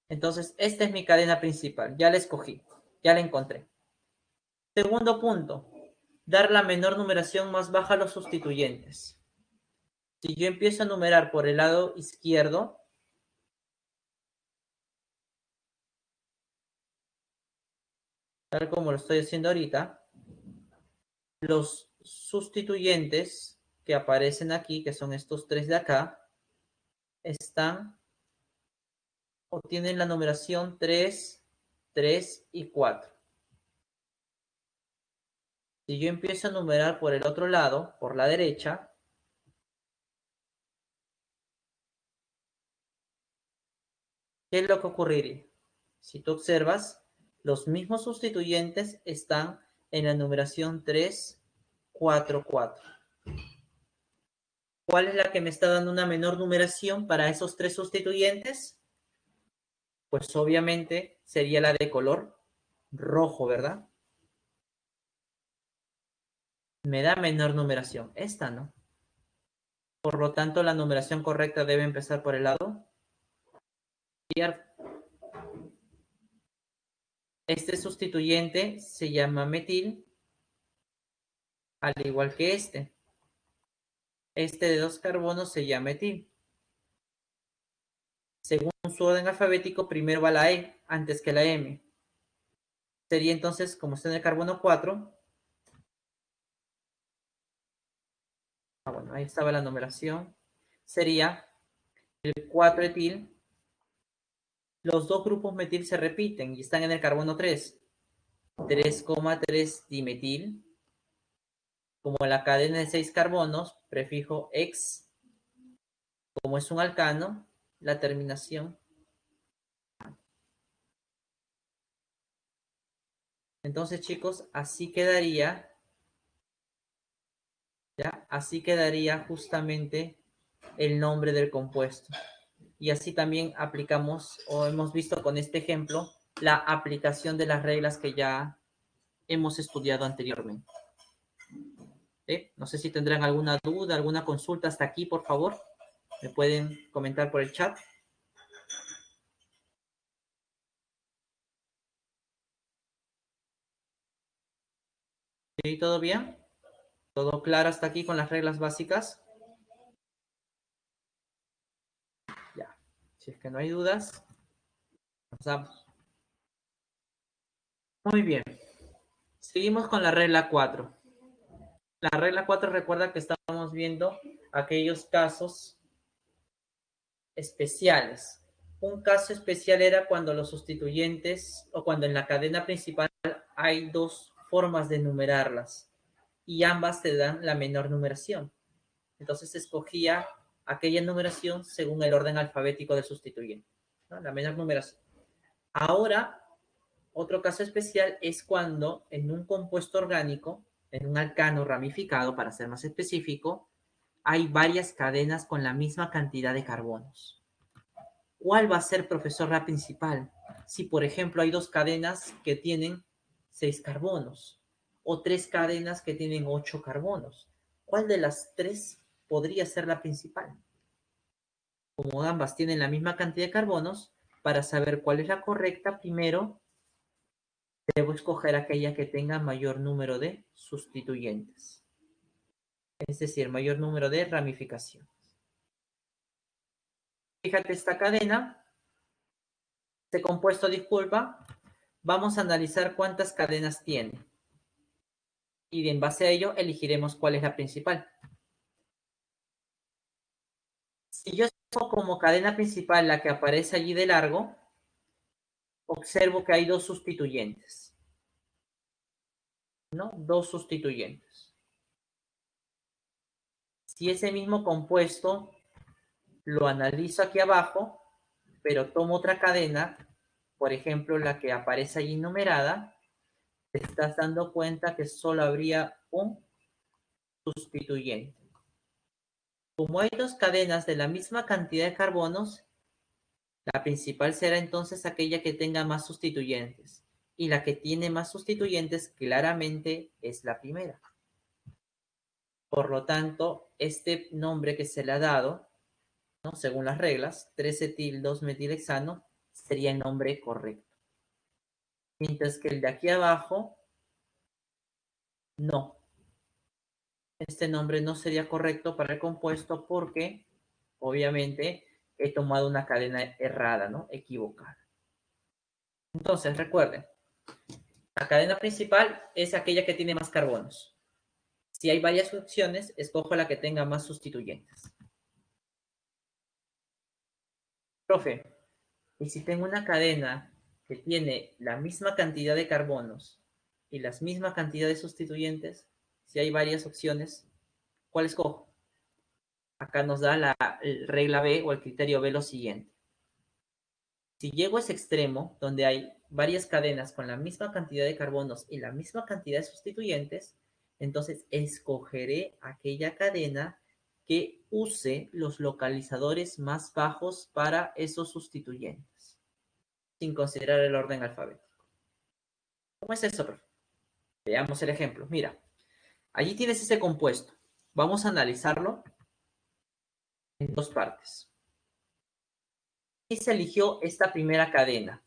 Entonces, esta es mi cadena principal. Ya la escogí, ya la encontré. Segundo punto, dar la menor numeración más baja a los sustituyentes. Si yo empiezo a numerar por el lado izquierdo, tal como lo estoy haciendo ahorita, los sustituyentes que aparecen aquí, que son estos tres de acá, están o tienen la numeración 3, 3 y 4. Si yo empiezo a numerar por el otro lado, por la derecha, ¿qué es lo que ocurriría? Si tú observas, los mismos sustituyentes están en la numeración 3, 4, 4. ¿Cuál es la que me está dando una menor numeración para esos tres sustituyentes? Pues obviamente sería la de color rojo, ¿verdad? Me da menor numeración. Esta no. Por lo tanto, la numeración correcta debe empezar por el lado izquierdo. Este sustituyente se llama metil, al igual que este. Este de 2 carbonos se llama etil. Según su orden alfabético, primero va la E antes que la M. sería entonces, como está en el carbono 4, bueno, ahí estaba la numeración, sería el 4-etil. Los dos grupos metil se repiten y están en el carbono 3. 3,3 dimetil. Como la cadena de 6 carbonos, prefijo ex. Como es un alcano, la terminación. Entonces, chicos, así quedaría, ¿ya? Así quedaría justamente el nombre del compuesto. Y así también aplicamos, o hemos visto con este ejemplo, la aplicación de las reglas que ya hemos estudiado anteriormente. No sé si tendrán alguna duda, alguna consulta hasta aquí, por favor. Me pueden comentar por el chat. ¿Sí? ¿Todo bien? ¿Todo claro hasta aquí con las reglas básicas? Ya. Si es que no hay dudas, pasamos. Muy bien. Seguimos con la regla 4. La regla 4 recuerda que estamos viendo aquellos casos especiales. Un caso especial era cuando los sustituyentes o cuando en la cadena principal hay dos formas de numerarlas y ambas te dan la menor numeración. Entonces escogía aquella numeración según el orden alfabético del sustituyente, ¿no? La menor numeración. Ahora, otro caso especial es cuando en un compuesto orgánico, en un alcano ramificado, para ser más específico, hay varias cadenas con la misma cantidad de carbonos. ¿Cuál va a ser, profesor, la principal? Si, por ejemplo, hay dos cadenas que tienen 6 carbonos o tres cadenas que tienen 8 carbonos. ¿Cuál de las tres podría ser la principal? Como ambas tienen la misma cantidad de carbonos, para saber cuál es la correcta, primero debo escoger aquella que tenga mayor número de sustituyentes. Es decir, mayor número de ramificaciones. Fíjate esta cadena, este compuesto, disculpa, vamos a analizar cuántas cadenas tiene. Y en base a ello elegiremos cuál es la principal. Si yo escojo como cadena principal la que aparece allí de largo, observo que hay dos sustituyentes, ¿no? Dos sustituyentes. Si ese mismo compuesto lo analizo aquí abajo, pero tomo otra cadena, por ejemplo, la que aparece allí numerada, te estás dando cuenta que solo habría un sustituyente. Como hay dos cadenas de la misma cantidad de carbonos, la principal será entonces aquella que tenga más sustituyentes. Y la que tiene más sustituyentes claramente es la primera. Por lo tanto, este nombre que se le ha dado, ¿no? Según las reglas, 3-etil-2-metilhexano, sería el nombre correcto. Mientras que el de aquí abajo, no. Este nombre no sería correcto para el compuesto porque, obviamente, he tomado una cadena errada, ¿no? Equivocada. Entonces, recuerden, la cadena principal es aquella que tiene más carbonos. Si hay varias opciones, escojo la que tenga más sustituyentes. Profe, y si tengo una cadena que tiene la misma cantidad de carbonos y la misma cantidad de sustituyentes, si hay varias opciones, ¿cuál escojo? Acá nos da la regla B o el criterio B lo siguiente. Si llego a ese extremo, donde hay varias cadenas con la misma cantidad de carbonos y la misma cantidad de sustituyentes, entonces escogeré aquella cadena que use los localizadores más bajos para esos sustituyentes, sin considerar el orden alfabético. ¿Cómo es eso, profe? Veamos el ejemplo. Mira, allí tienes ese compuesto. Vamos a analizarlo en dos partes. Y se eligió esta primera cadena.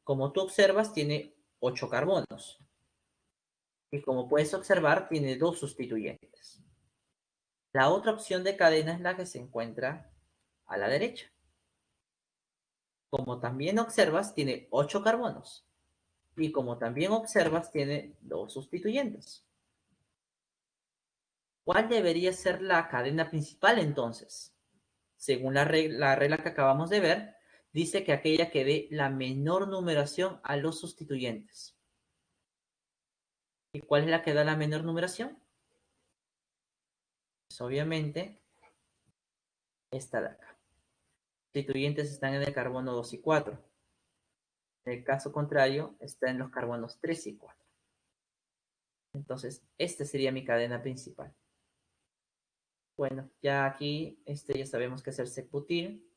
Como tú observas, tiene 8 carbonos. Y como puedes observar, tiene dos sustituyentes. La otra opción de cadena es la que se encuentra a la derecha. Como también observas, tiene 8 carbonos. Y como también observas, tiene dos sustituyentes. ¿Cuál debería ser la cadena principal entonces? Según la regla que acabamos de ver, dice que aquella que dé la menor numeración a los sustituyentes. ¿Y cuál es la que da la menor numeración? Pues obviamente, esta de acá. Sustituyentes están en el carbono 2 y 4. En el caso contrario, está en los carbonos 3 y 4. Entonces, esta sería mi cadena principal. Bueno, ya aquí, ya sabemos que es el secbutil.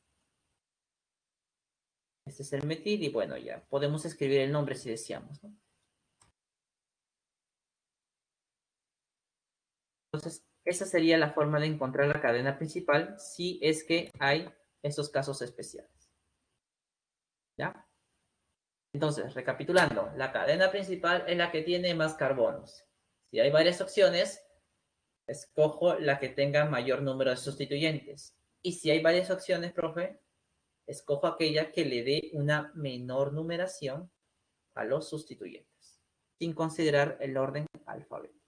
Este es el metil y bueno, ya podemos escribir el nombre si deseamos, ¿no? Entonces, esa sería la forma de encontrar la cadena principal si es que hay esos casos especiales. ¿Ya? Entonces, recapitulando, la cadena principal es la que tiene más carbonos. Si hay varias opciones, escojo la que tenga mayor número de sustituyentes. Y si hay varias opciones, profe, escojo aquella que le dé una menor numeración a los sustituyentes, sin considerar el orden alfabético.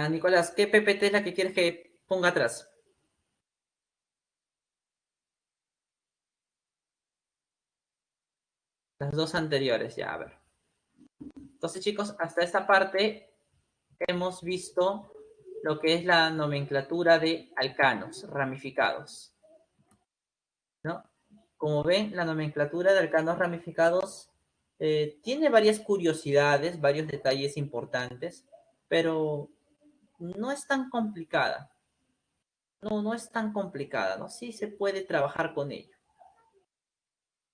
Nicolás, ¿qué PPT es la que quieres que ponga atrás? Las dos anteriores, ya, a ver. Entonces, chicos, hasta esta parte hemos visto lo que es la nomenclatura de alcanos ramificados, ¿no? Como ven, la nomenclatura de alcanos ramificados tiene varias curiosidades, varios detalles importantes, pero no es tan complicada. No, no es tan complicada, ¿no? Sí se puede trabajar con ello,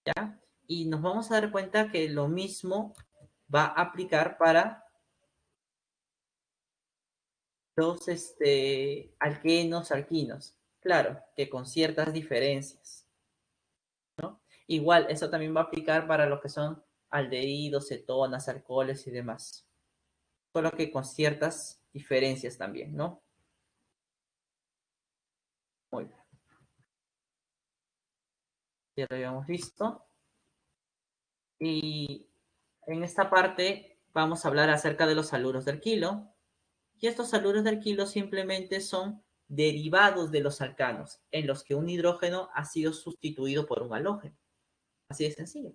¿ya? Y nos vamos a dar cuenta que lo mismo va a aplicar para los alquenos, alquinos. Claro, que con ciertas diferencias, ¿no? Igual, eso también va a aplicar para lo que son aldehídos, cetonas, alcoholes y demás. Solo que con ciertas diferencias también, ¿no? Muy bien. Ya lo habíamos visto. Y en esta parte vamos a hablar acerca de los haluro del kilo. Y estos haluro del kilo simplemente son derivados de los alcanos, en los que un hidrógeno ha sido sustituido por un halógeno. Así de sencillo.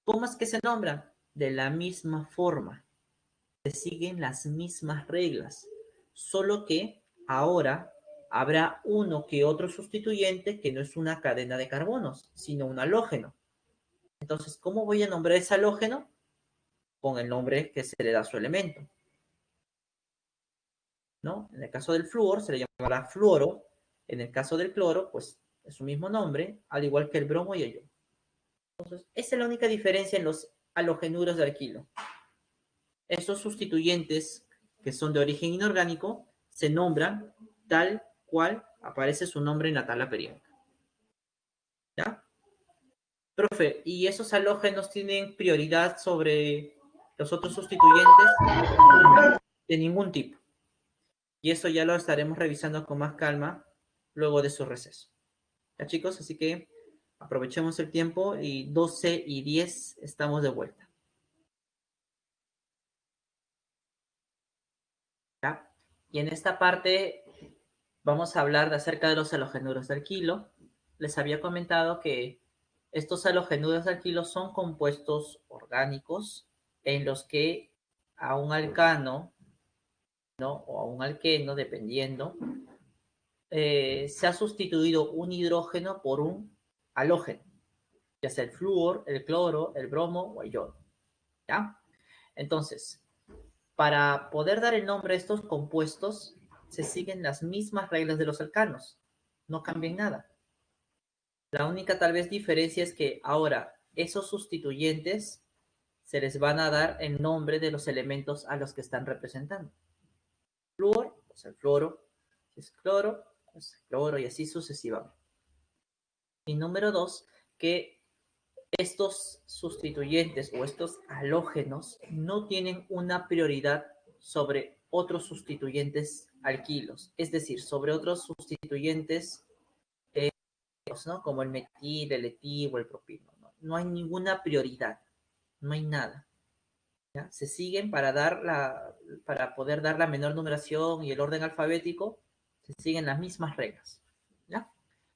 ¿Cómo es que se nombran? De la misma forma. Se siguen las mismas reglas. Solo que ahora habrá uno que otro sustituyente que no es una cadena de carbonos, sino un halógeno. Entonces, ¿cómo voy a nombrar ese halógeno? Con el nombre que se le da a su elemento, ¿no? En el caso del flúor se le llamará fluoro, en el caso del cloro, pues es su mismo nombre, al igual que el bromo y el yodo. Entonces, esa es la única diferencia en los halogenuros de alquilo. Esos sustituyentes que son de origen inorgánico se nombran tal cual aparece su nombre en la tabla periódica. ¿Ya? Profe, ¿y esos halógenos tienen prioridad sobre los otros sustituyentes? De ningún tipo. Y eso ya lo estaremos revisando con más calma luego de su receso. ¿Ya, chicos? Así que aprovechemos el tiempo y 12:10 estamos de vuelta. ¿Ya? Y en esta parte vamos a hablar acerca de los halogenuros del kilo. Les había comentado que estos halogenuros del kilo son compuestos orgánicos en los que a un alcano, ¿no? O a un alqueno, dependiendo, se ha sustituido un hidrógeno por un halógeno, ya sea el flúor, el cloro, el bromo o el yodo. ¿Ya? Entonces, para poder dar el nombre a estos compuestos, se siguen las mismas reglas de los alcanos. No cambian nada. La única tal vez diferencia es que ahora esos sustituyentes se les van a dar el nombre de los elementos a los que están representando. Flúor, pues el fluoro, si es cloro, pues cloro y así sucesivamente. Y número dos, que estos sustituyentes o estos halógenos no tienen una prioridad sobre otros sustituyentes alquilos, es decir, sobre otros sustituyentes, ¿no? Como el metil, el etil o el propilo. No hay ninguna prioridad, no hay nada. ¿Ya? Se siguen para poder dar la menor numeración y el orden alfabético, se siguen las mismas reglas. ¿Ya?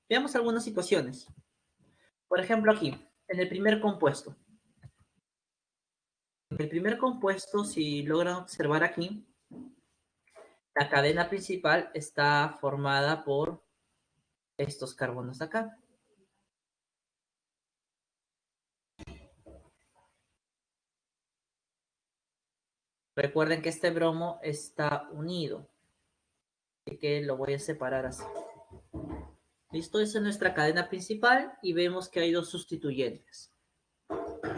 Veamos algunas situaciones. Por ejemplo, aquí, en el primer compuesto. En el primer compuesto, si logran observar aquí, la cadena principal está formada por estos carbonos acá. Recuerden que este bromo está unido, así que lo voy a separar así. Listo, esa es nuestra cadena principal y vemos que hay dos sustituyentes,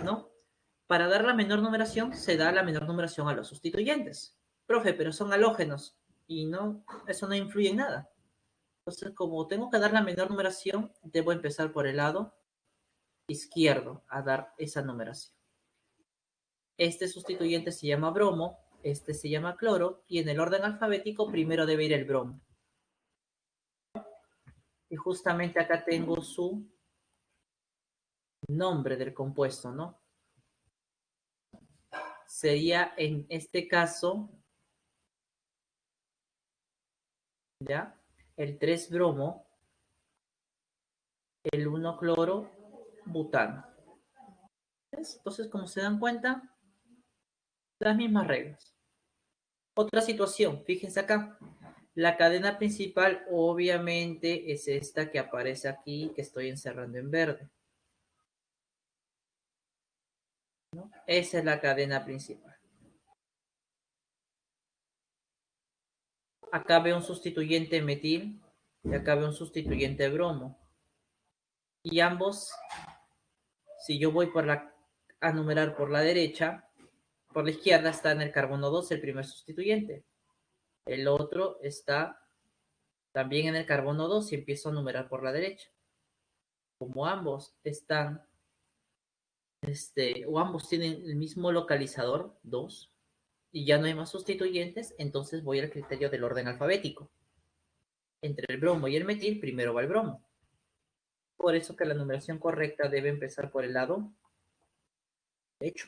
¿no? Para dar la menor numeración, se da la menor numeración a los sustituyentes. Profe, pero son halógenos y no, eso no influye en nada. Entonces, como tengo que dar la menor numeración, debo empezar por el lado izquierdo a dar esa numeración. Este sustituyente se llama bromo, este se llama cloro, y en el orden alfabético primero debe ir el bromo. Y justamente acá tengo su nombre del compuesto, ¿no? Sería en este caso, ¿ya? El 3-bromo, el 1-cloro, butano. Entonces, como se dan cuenta, las mismas reglas. Otra situación, fíjense acá. La cadena principal obviamente es esta que aparece aquí, que estoy encerrando en verde, ¿no? Esa es la cadena principal. Acá veo un sustituyente metil y acá veo un sustituyente bromo. Y ambos, si yo voy a numerar por la derecha, por la izquierda está en el carbono 2 el primer sustituyente. El otro está también en el carbono 2 y empiezo a numerar por la derecha. Como ambos están, o ambos tienen el mismo localizador, 2, y ya no hay más sustituyentes, entonces voy al criterio del orden alfabético. Entre el bromo y el metil, primero va el bromo. Por eso que la numeración correcta debe empezar por el lado derecho.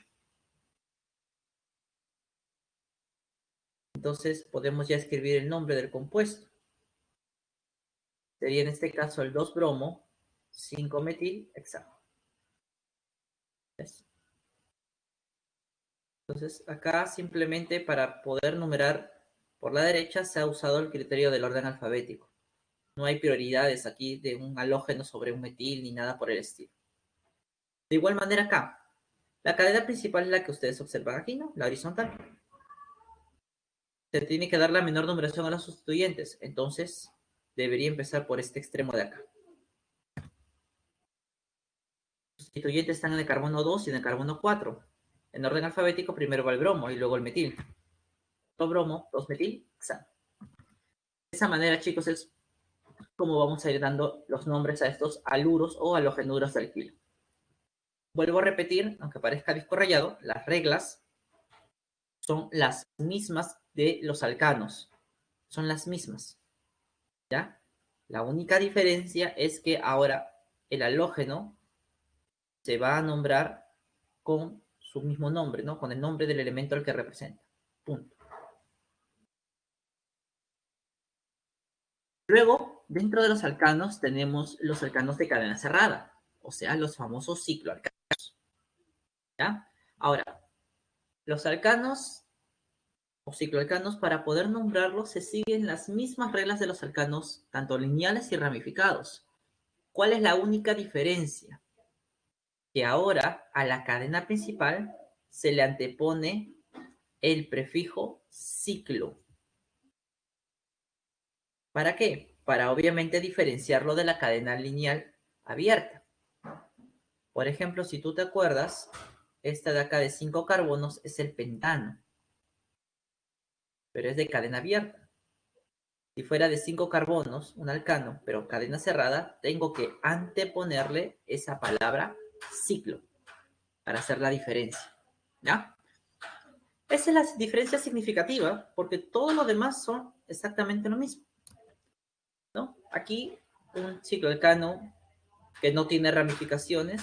Entonces podemos ya escribir el nombre del compuesto. Sería en este caso el 2-bromo, 5-metil, hexano. ¿Ves? Entonces acá simplemente para poder numerar por la derecha se ha usado el criterio del orden alfabético. No hay prioridades aquí de un halógeno sobre un metil ni nada por el estilo. De igual manera acá, la cadena principal es la que ustedes observan aquí, ¿no? La horizontal. Se tiene que dar la menor numeración a los sustituyentes, entonces debería empezar por este extremo de acá. Los sustituyentes están en el carbono 2 y en el carbono 4. En orden alfabético, primero va el bromo y luego el metil. 2-bromo, 2-metil, hexano. De esa manera, chicos, es como vamos a ir dando los nombres a estos haluros o halogenuros del alquilo. Vuelvo a repetir, aunque parezca disco rayado, las reglas son las mismas de los alcanos. Son las mismas. ¿Ya? La única diferencia es que ahora el halógeno se va a nombrar con su mismo nombre, ¿no? Con el nombre del elemento al que representa. Punto. Luego, dentro de los alcanos tenemos los alcanos de cadena cerrada, o sea, los famosos cicloalcanos. ¿Ya? Ahora, los alcanos o cicloalcanos, para poder nombrarlos, se siguen las mismas reglas de los alcanos, tanto lineales y ramificados. ¿Cuál es la única diferencia? Que ahora a la cadena principal se le antepone el prefijo ciclo. ¿Para qué? Para obviamente diferenciarlo de la cadena lineal abierta. Por ejemplo, si tú te acuerdas, esta de acá de 5 carbonos es el pentano, pero es de cadena abierta. Si fuera de 5 carbonos, un alcano, pero cadena cerrada, tengo que anteponerle esa palabra ciclo para hacer la diferencia. ¿Ya? Esa es la diferencia significativa, porque todo lo demás son exactamente lo mismo, ¿no? Aquí un cicloalcano que no tiene ramificaciones,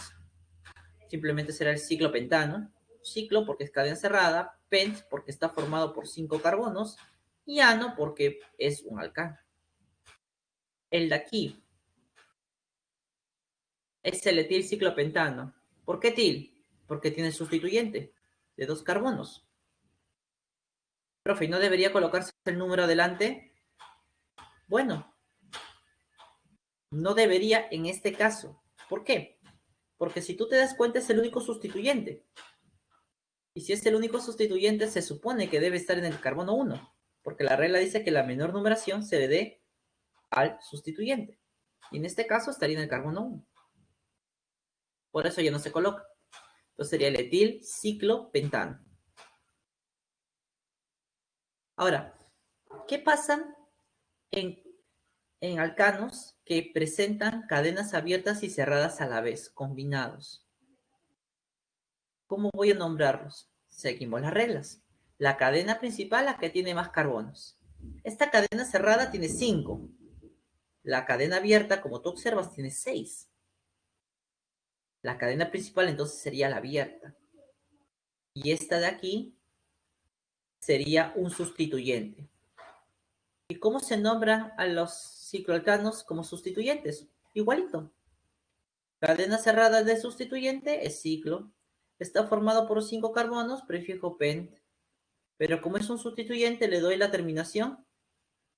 simplemente será el ciclo pentano. Ciclo porque es cadena cerrada, pent porque está formado por 5 carbonos y ano porque es un alcano. El de aquí es el etilciclopentano. ¿Por qué etil? Porque tiene sustituyente de 2 carbonos. Profe, ¿no debería colocarse el número adelante? Bueno, no debería en este caso. ¿Por qué? Porque si tú te das cuenta es el único sustituyente. Y si es el único sustituyente, se supone que debe estar en el carbono 1, porque la regla dice que la menor numeración se le dé al sustituyente. Y en este caso estaría en el carbono 1. Por eso ya no se coloca. Entonces sería el etil ciclopentano. Ahora, ¿qué pasa en, en alcanos que presentan cadenas abiertas y cerradas a la vez, combinados? ¿Cómo voy a nombrarlos? Seguimos las reglas. La cadena principal, la que tiene más carbonos. Esta cadena cerrada tiene 5. La cadena abierta, como tú observas, tiene 6. La cadena principal entonces sería la abierta. Y esta de aquí sería un sustituyente. ¿Y cómo se nombran a los cicloalcanos como sustituyentes? Igualito. Cadena cerrada de sustituyente es ciclo. Está formado por 5 carbonos, prefijo pent. Pero como es un sustituyente, le doy la terminación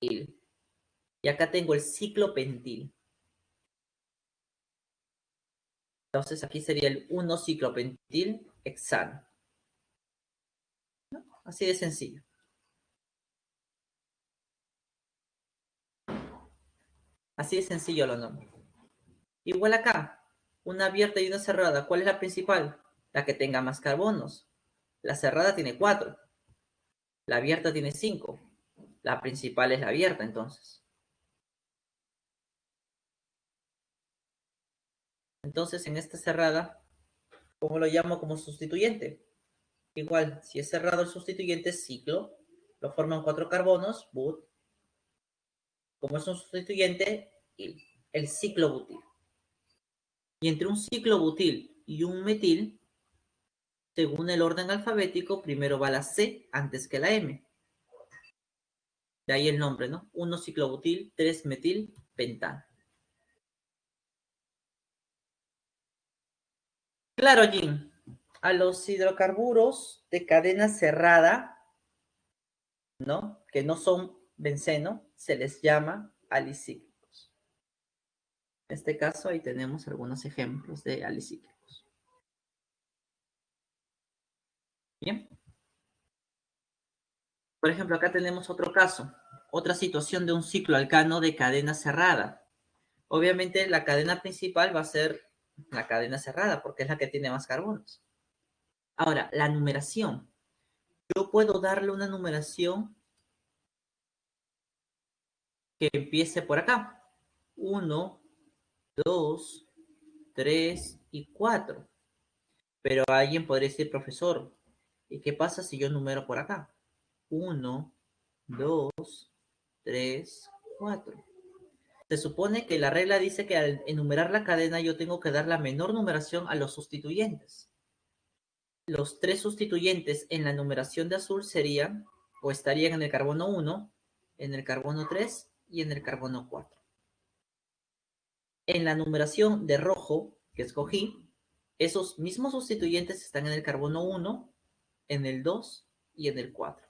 il. Y acá tengo el ciclo pentil. Entonces aquí sería el 1-ciclopentil hexano. ¿No? Así de sencillo. Así de sencillo lo nombro. Igual acá, una abierta y una cerrada. ¿Cuál es la principal? La que tenga más carbonos. La cerrada tiene 4. La abierta tiene 5. La principal es la abierta, entonces. Entonces, en esta cerrada, ¿cómo lo llamo como sustituyente? Igual, si es cerrado el sustituyente es ciclo, lo forman 4 carbonos, but. Como es un sustituyente, el ciclo butil. Y entre un ciclo butil y un metil, según el orden alfabético, primero va la C antes que la M. De ahí el nombre, ¿no? 1-ciclobutil, 3-metil, pentano. Claro, Jim. A los hidrocarburos de cadena cerrada, ¿no? Que no son benceno, se les llama alicíclicos. En este caso, ahí tenemos algunos ejemplos de alicíclicos. Bien. Por ejemplo, acá tenemos otro caso, otra situación de un ciclo alcano de cadena cerrada. Obviamente, la cadena principal va a ser la cadena cerrada, porque es la que tiene más carbonos. Ahora, la numeración. Yo puedo darle una numeración que empiece por acá. 1, 2, 3 y 4. Pero alguien podría decir, profesor, ¿y qué pasa si yo numero por acá? 1, 2, 3, 4. Se supone que la regla dice que al enumerar la cadena yo tengo que dar la menor numeración a los sustituyentes. Los 3 sustituyentes en la numeración de azul serían, o estarían en el carbono 1, en el carbono 3 y en el carbono 4. En la numeración de rojo que escogí, esos mismos sustituyentes están en el carbono 1, en el 2 y en el 4.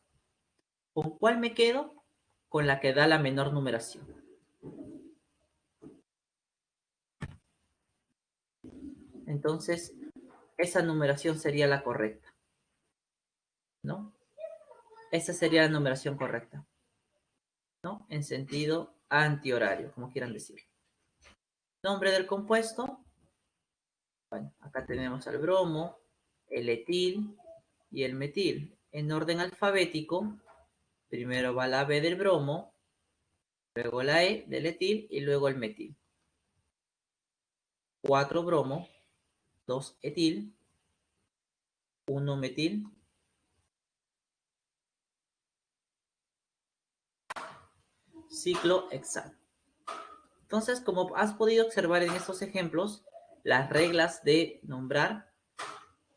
¿Con cuál me quedo? Con la que da la menor numeración. Entonces, esa numeración sería la correcta, ¿no? Esa sería la numeración correcta, ¿no? En sentido antihorario, como quieran decir. Nombre del compuesto. Bueno, acá tenemos el bromo, el etil y el metil. En orden alfabético, primero va la B del bromo, luego la E del etil y luego el metil. 4 bromo, 2 etil, 1 metil, ciclo hexano. Entonces, como has podido observar en estos ejemplos, las reglas de nombrar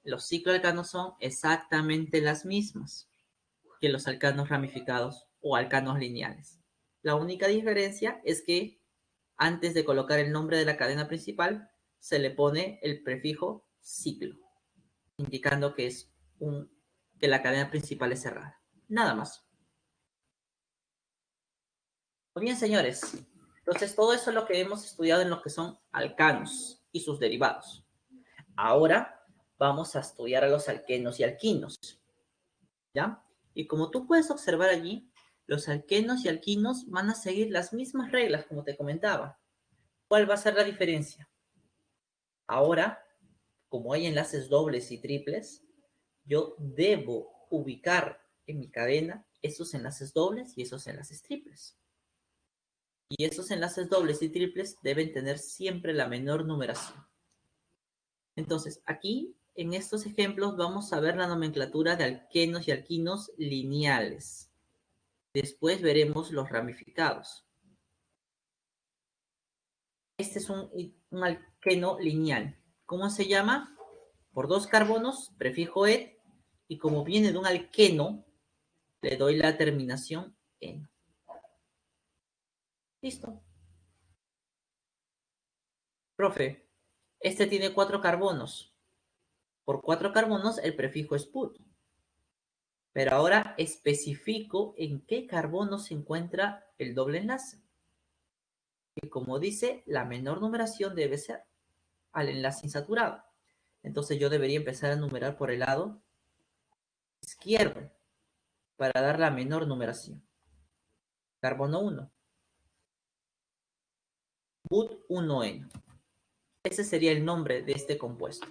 los cicloalcanos son exactamente las mismas que los alcanos ramificados o alcanos lineales. La única diferencia es que antes de colocar el nombre de la cadena principal, se le pone el prefijo ciclo, indicando que que la cadena principal es cerrada. Nada más. Muy bien, señores. Entonces, todo eso es lo que hemos estudiado en lo que son alcanos y sus derivados. Ahora vamos a estudiar a los alquenos y alquinos, ¿ya? Y como tú puedes observar allí, los alquenos y alquinos van a seguir las mismas reglas, como te comentaba. ¿Cuál va a ser la diferencia? Ahora, como hay enlaces dobles y triples, yo debo ubicar en mi cadena esos enlaces dobles y esos enlaces triples. Y esos enlaces dobles y triples deben tener siempre la menor numeración. Entonces, aquí, en estos ejemplos, vamos a ver la nomenclatura de alquenos y alquinos lineales. Después veremos los ramificados. Este es un alqueno lineal. ¿Cómo se llama? Por 2 carbonos, prefijo et, y como viene de un alqueno, le doy la terminación eno. Listo. Profe, este tiene 4 carbonos. Por 4 carbonos, el prefijo es put. Pero ahora especifico en qué carbono se encuentra el doble enlace. Y como dice, la menor numeración debe ser al enlace insaturado. Entonces yo debería empezar a numerar por el lado izquierdo para dar la menor numeración. Carbono 1. But 1N. Ese sería el nombre de este compuesto.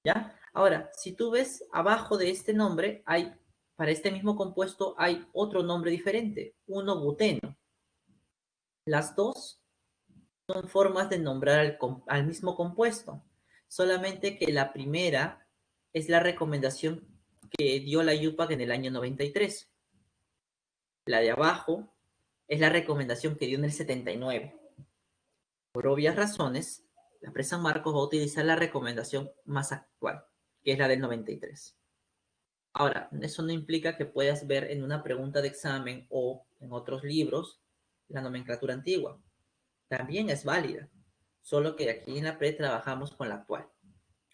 ¿Ya? Ahora, si tú ves abajo de este nombre, para este mismo compuesto hay otro nombre diferente, 1-buteno. Las dos son formas de nombrar al mismo compuesto, solamente que la primera es la recomendación que dio la IUPAC en el año 93. La de abajo es la recomendación que dio en el 79. Por obvias razones, la empresa Marcos va a utilizar la recomendación más actual, que es la del 93. Ahora, eso no implica que puedas ver en una pregunta de examen o en otros libros la nomenclatura antigua. También es válida, solo que aquí en la pre trabajamos con la actual,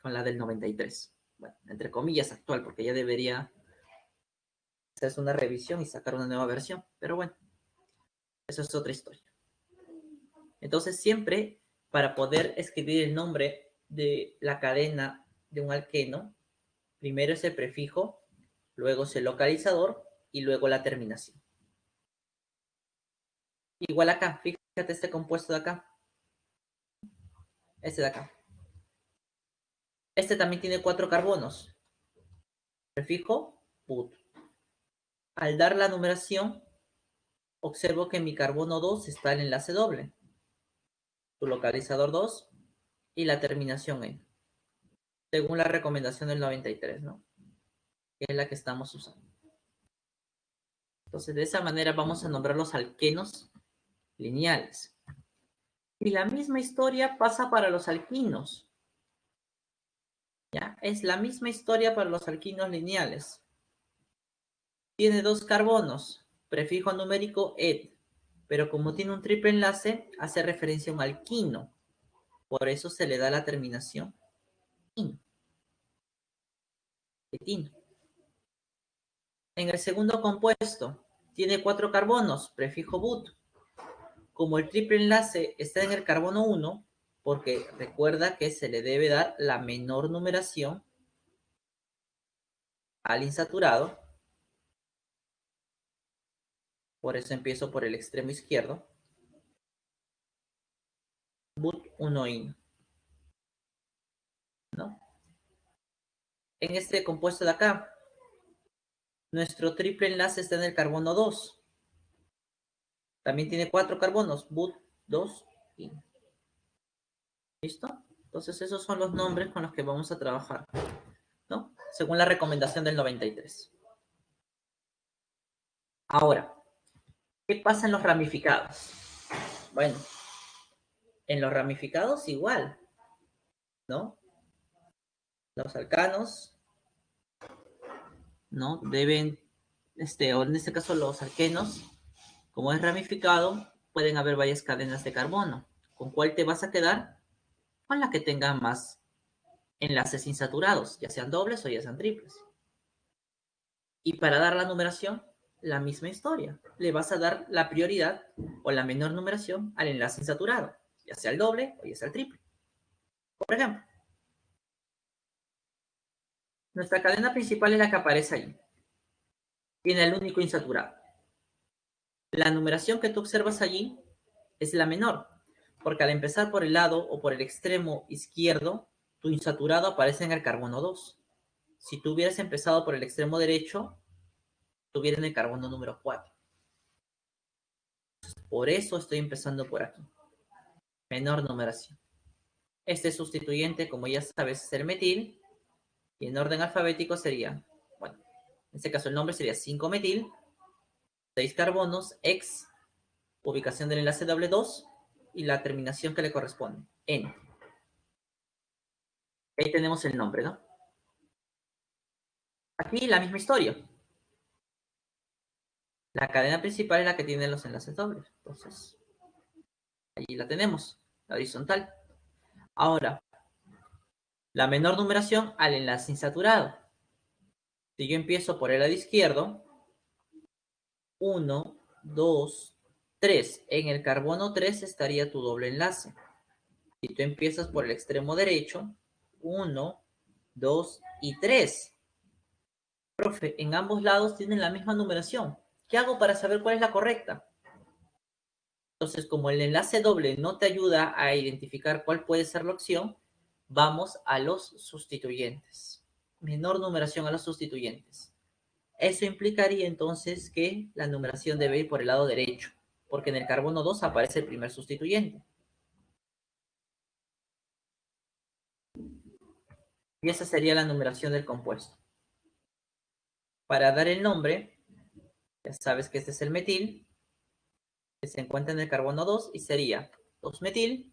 con la del 93. Bueno, entre comillas actual, porque ya debería hacerse una revisión y sacar una nueva versión, pero bueno, eso es otra historia. Entonces, siempre para poder escribir el nombre de la cadena de un alqueno, primero es el prefijo, luego es el localizador y luego la terminación. Igual acá, fíjate este compuesto de acá. Este de acá. Este también tiene 4 carbonos. Prefijo, put. Al dar la numeración, observo que mi carbono 2 está en el enlace doble. Su localizador 2 y la terminación N. Según la recomendación del 93, ¿no? Que es la que estamos usando. Entonces, de esa manera vamos a nombrar los alquenos lineales. Y la misma historia pasa para los alquinos. ¿Ya? Es la misma historia para los alquinos lineales. Tiene 2 carbonos, prefijo numérico et, pero como tiene un triple enlace, hace referencia a un alquino. Por eso se le da la terminación in, etino. En el segundo compuesto, tiene 4 carbonos, prefijo but. Como el triple enlace está en el carbono 1, porque recuerda que se le debe dar la menor numeración al insaturado, por eso empiezo por el extremo izquierdo, but 1-in, ¿no? En este compuesto de acá, nuestro triple enlace está en el carbono 2. También tiene 4 carbonos, but 2-in. ¿Listo? Entonces esos son los nombres con los que vamos a trabajar, ¿no? Según la recomendación del 93. Ahora, ¿Qué pasa en los ramificados? Bueno, en los ramificados igual, ¿no? Los alcanos, ¿no? Deben, o en este caso los alquenos, como es ramificado, pueden haber varias cadenas de carbono. ¿Con cuál te vas a quedar? Con la que tenga más enlaces insaturados, ya sean dobles o ya sean triples. Y para dar la numeración, la misma historia. Le vas a dar la prioridad o la menor numeración al enlace insaturado, ya sea el doble o ya sea el triple. Por ejemplo, nuestra cadena principal es la que aparece ahí. Tiene el único insaturado. La numeración que tú observas allí es la menor, porque al empezar por el lado o por el extremo izquierdo, tu insaturado aparece en el carbono 2. Si tú hubieras empezado por el extremo derecho, tuviera en el carbono número 4. Por eso estoy empezando por aquí. Menor numeración. Este sustituyente, como ya sabes, es el metil, y en orden alfabético sería, bueno, en este caso el nombre sería 5-metil, 6 carbonos, X, ubicación del enlace doble 2 y la terminación que le corresponde, N. Ahí tenemos el nombre, ¿no? Aquí la misma historia. La cadena principal es la que tiene los enlaces dobles. Entonces, allí la tenemos, la horizontal. Ahora, la menor numeración al enlace insaturado. Si yo empiezo por el lado izquierdo, 1, 2, 3. En el carbono 3 estaría tu doble enlace. Si tú empiezas por el extremo derecho, 1, 2 y 3. Profe, en ambos lados tienen la misma numeración. ¿Qué hago para saber cuál es la correcta? Entonces, como el enlace doble no te ayuda a identificar cuál puede ser la opción, vamos a los sustituyentes. Menor numeración a los sustituyentes. Eso implicaría entonces que la numeración debe ir por el lado derecho, porque en el carbono 2 aparece el primer sustituyente. Y esa sería la numeración del compuesto. Para dar el nombre, ya sabes que este es el metil, que se encuentra en el carbono 2 y sería 2-metil,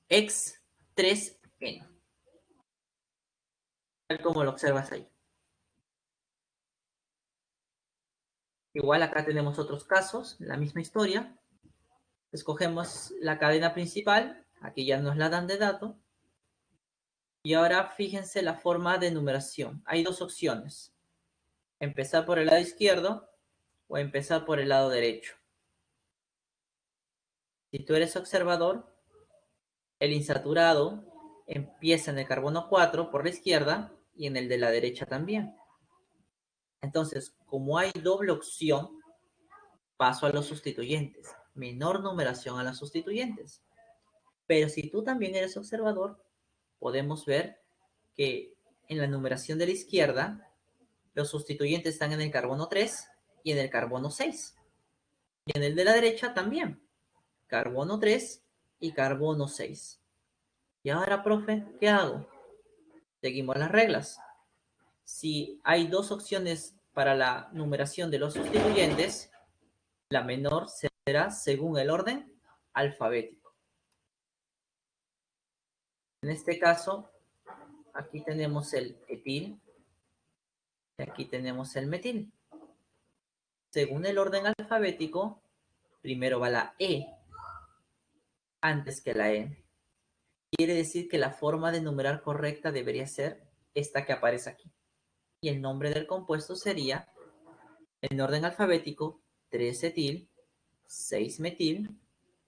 X3N, tal como lo observas ahí. Igual acá tenemos otros casos, la misma historia. Escogemos la cadena principal, aquí ya nos la dan de dato. Y ahora fíjense la forma de numeración. Hay dos opciones. Empezar por el lado izquierdo o empezar por el lado derecho. Si tú eres observador, el insaturado empieza en el carbono 4 por la izquierda y en el de la derecha también. Entonces, como hay doble opción, paso a los sustituyentes. Menor numeración a los sustituyentes. Pero si tú también eres observador, podemos ver que en la numeración de la izquierda, los sustituyentes están en el carbono 3 y en el carbono 6. Y en el de la derecha también. Carbono 3 y carbono 6. Y ahora, profe, ¿qué hago? Seguimos las reglas. Si hay dos opciones para la numeración de los sustituyentes, la menor será según el orden alfabético. En este caso, aquí tenemos el etil y aquí tenemos el metil. Según el orden alfabético, primero va la E antes que la E. Quiere decir que la forma de numerar correcta debería ser esta que aparece aquí. Y el nombre del compuesto sería, en orden alfabético, 3-etil, 6-metil,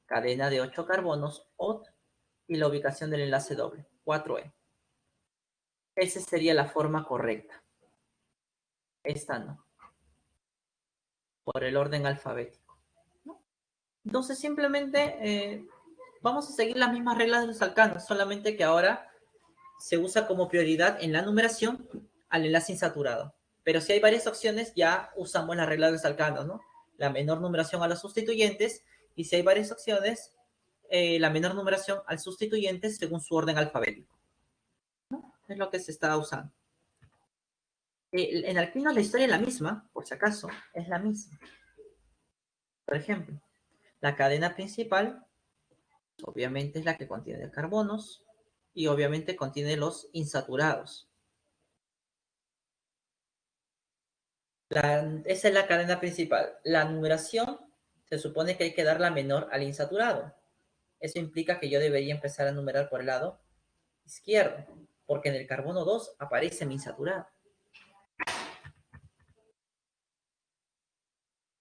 cadena de 8 carbonos, OT, y la ubicación del enlace doble, 4E. Esa sería la forma correcta. Esta no, por el orden alfabético. Entonces simplemente vamos a seguir las mismas reglas de los alcanos, solamente que ahora se usa como prioridad en la numeración al enlace insaturado. Pero si hay varias opciones, ya usamos la regla de los alcanos, ¿no? La menor numeración a los sustituyentes, y si hay varias opciones, la menor numeración al sustituyente según su orden alfabético. ¿No? Es lo que se está usando. En alquinos la historia es la misma, por si acaso, es la misma. Por ejemplo, la cadena principal, obviamente, es la que contiene carbonos y obviamente contiene los insaturados. Esa es la cadena principal. La numeración se supone que hay que darla menor al insaturado. Eso implica que yo debería empezar a numerar por el lado izquierdo, porque en el carbono 2 aparece mi insaturado.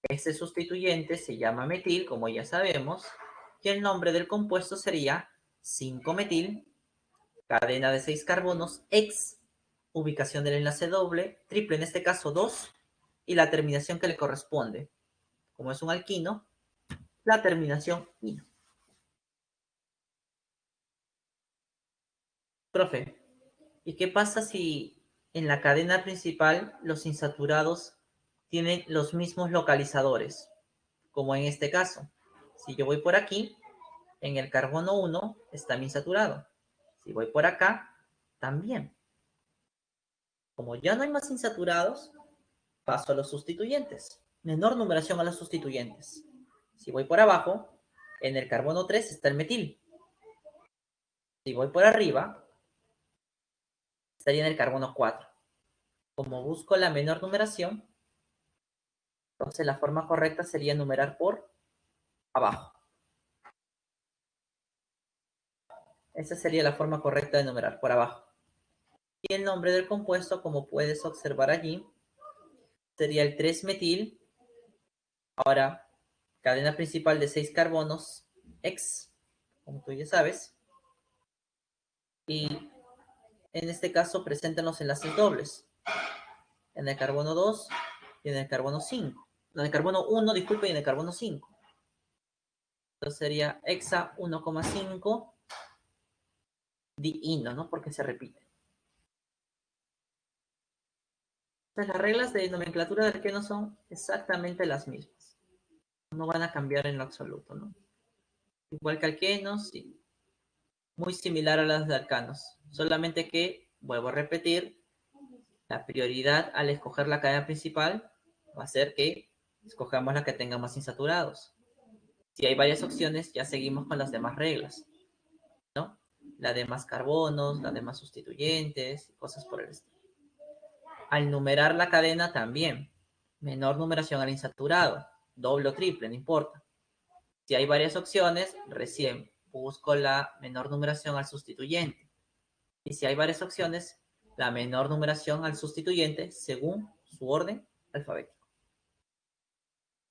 Este sustituyente se llama metil, como ya sabemos, y el nombre del compuesto sería 5-metil, cadena de 6 carbonos, ex, ubicación del enlace doble, triple en este caso 2, y la terminación que le corresponde. Como es un alquino, la terminación ino. Profe, ¿y qué pasa si en la cadena principal los insaturados tienen los mismos localizadores? Como en este caso, si yo voy por aquí, en el carbono 1 está mi insaturado. Si voy por acá, también. Como ya no hay más insaturados, paso a los sustituyentes. Menor numeración a los sustituyentes. Si voy por abajo, en el carbono 3 está el metil. Si voy por arriba, estaría en el carbono 4. Como busco la menor numeración, entonces la forma correcta sería numerar por abajo. Esa sería la forma correcta de numerar, por abajo. Y el nombre del compuesto, como puedes observar allí, sería el 3-metil. Ahora, cadena principal de 6 carbonos, X, como tú ya sabes. Y en este caso presentan los enlaces dobles. En el carbono 2 y en el carbono 5. No, en el carbono 1, disculpe, y en el carbono 5. Entonces sería hexa 1,5 diino, ¿no? Porque se repite. Entonces las reglas de nomenclatura del alqueno son exactamente las mismas. No van a cambiar en lo absoluto, ¿no? Igual que alquenos, sí. Muy similar a las de alcanos. Solamente que, vuelvo a repetir, la prioridad al escoger la cadena principal va a ser que escojamos la que tenga más insaturados. Si hay varias opciones, ya seguimos con las demás reglas, ¿no? La de más carbonos, la de más sustituyentes, cosas por el estilo. Al numerar la cadena también, menor numeración al insaturado, doble o triple, no importa. Si hay varias opciones, recién busco la menor numeración al sustituyente. Y si hay varias opciones, la menor numeración al sustituyente según su orden alfabético.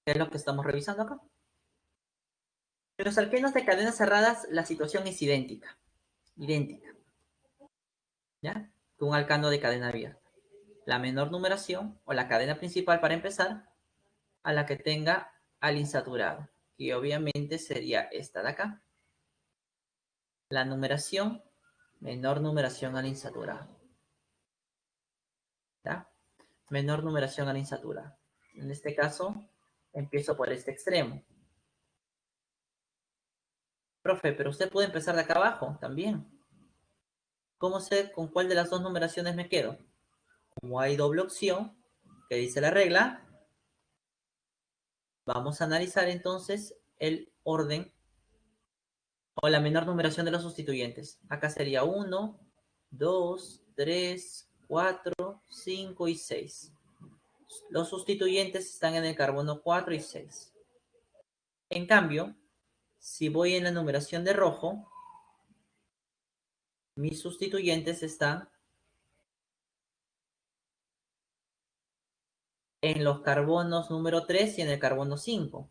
¿Qué es lo que estamos revisando acá? En los alquenos de cadenas cerradas, la situación es idéntica. Idéntica. ¿Ya? Que un alcano de cadena abierta. La menor numeración, o la cadena principal para empezar, a la que tenga al insaturado. Que obviamente sería esta de acá. La numeración, menor numeración al insaturado. ¿Ya? Menor numeración al insaturado. En este caso, empiezo por este extremo. Profe, pero usted puede empezar de acá abajo también. ¿Cómo sé con cuál de las dos numeraciones me quedo? Como hay doble opción, que dice la regla, vamos a analizar entonces el orden o la menor numeración de los sustituyentes. Acá sería 1, 2, 3, 4, 5 y 6. Los sustituyentes están en el carbono 4 y 6. En cambio, si voy en la numeración de rojo, mis sustituyentes están en los carbonos número 3 y en el carbono 5.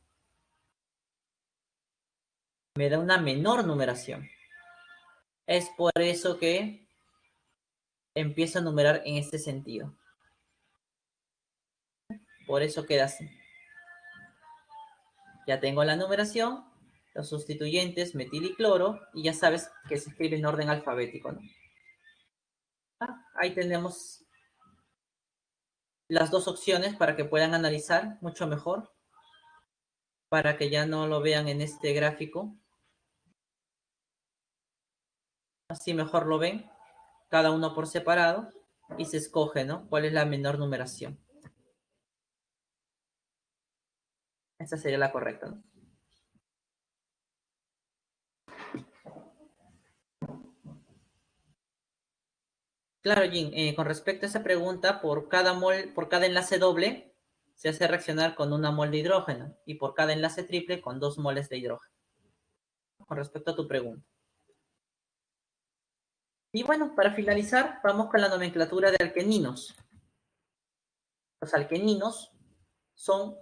Me da una menor numeración. Es por eso que empiezo a numerar en este sentido. Por eso queda así. Ya tengo la numeración, los sustituyentes metil y cloro, y ya sabes que se escribe en orden alfabético, ¿no? Ahí tenemos las dos opciones para que puedan analizar mucho mejor, para que ya no lo vean en este gráfico. Así mejor lo ven, cada uno por separado, y se escoge, ¿no? ¿Cuál es la menor numeración? Esta sería la correcta, ¿no? Claro, Jin, con respecto a esa pregunta, por cada enlace doble, se hace reaccionar con una mol de hidrógeno y por cada enlace triple con 2 moles de hidrógeno. Con respecto a tu pregunta. Y bueno, para finalizar, vamos con la nomenclatura de alqueninos. Los alqueninos son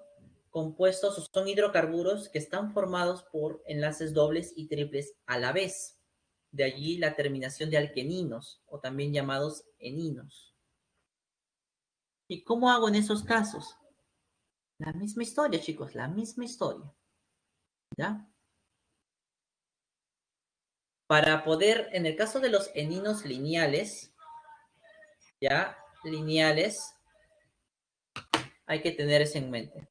compuestos o son hidrocarburos que están formados por enlaces dobles y triples a la vez. De allí la terminación de alqueninos o también llamados eninos. ¿Y cómo hago en esos casos? La misma historia, chicos, la misma historia. ¿Ya? Para poder, en el caso de los eninos lineales, ya, lineales, hay que tener eso en mente.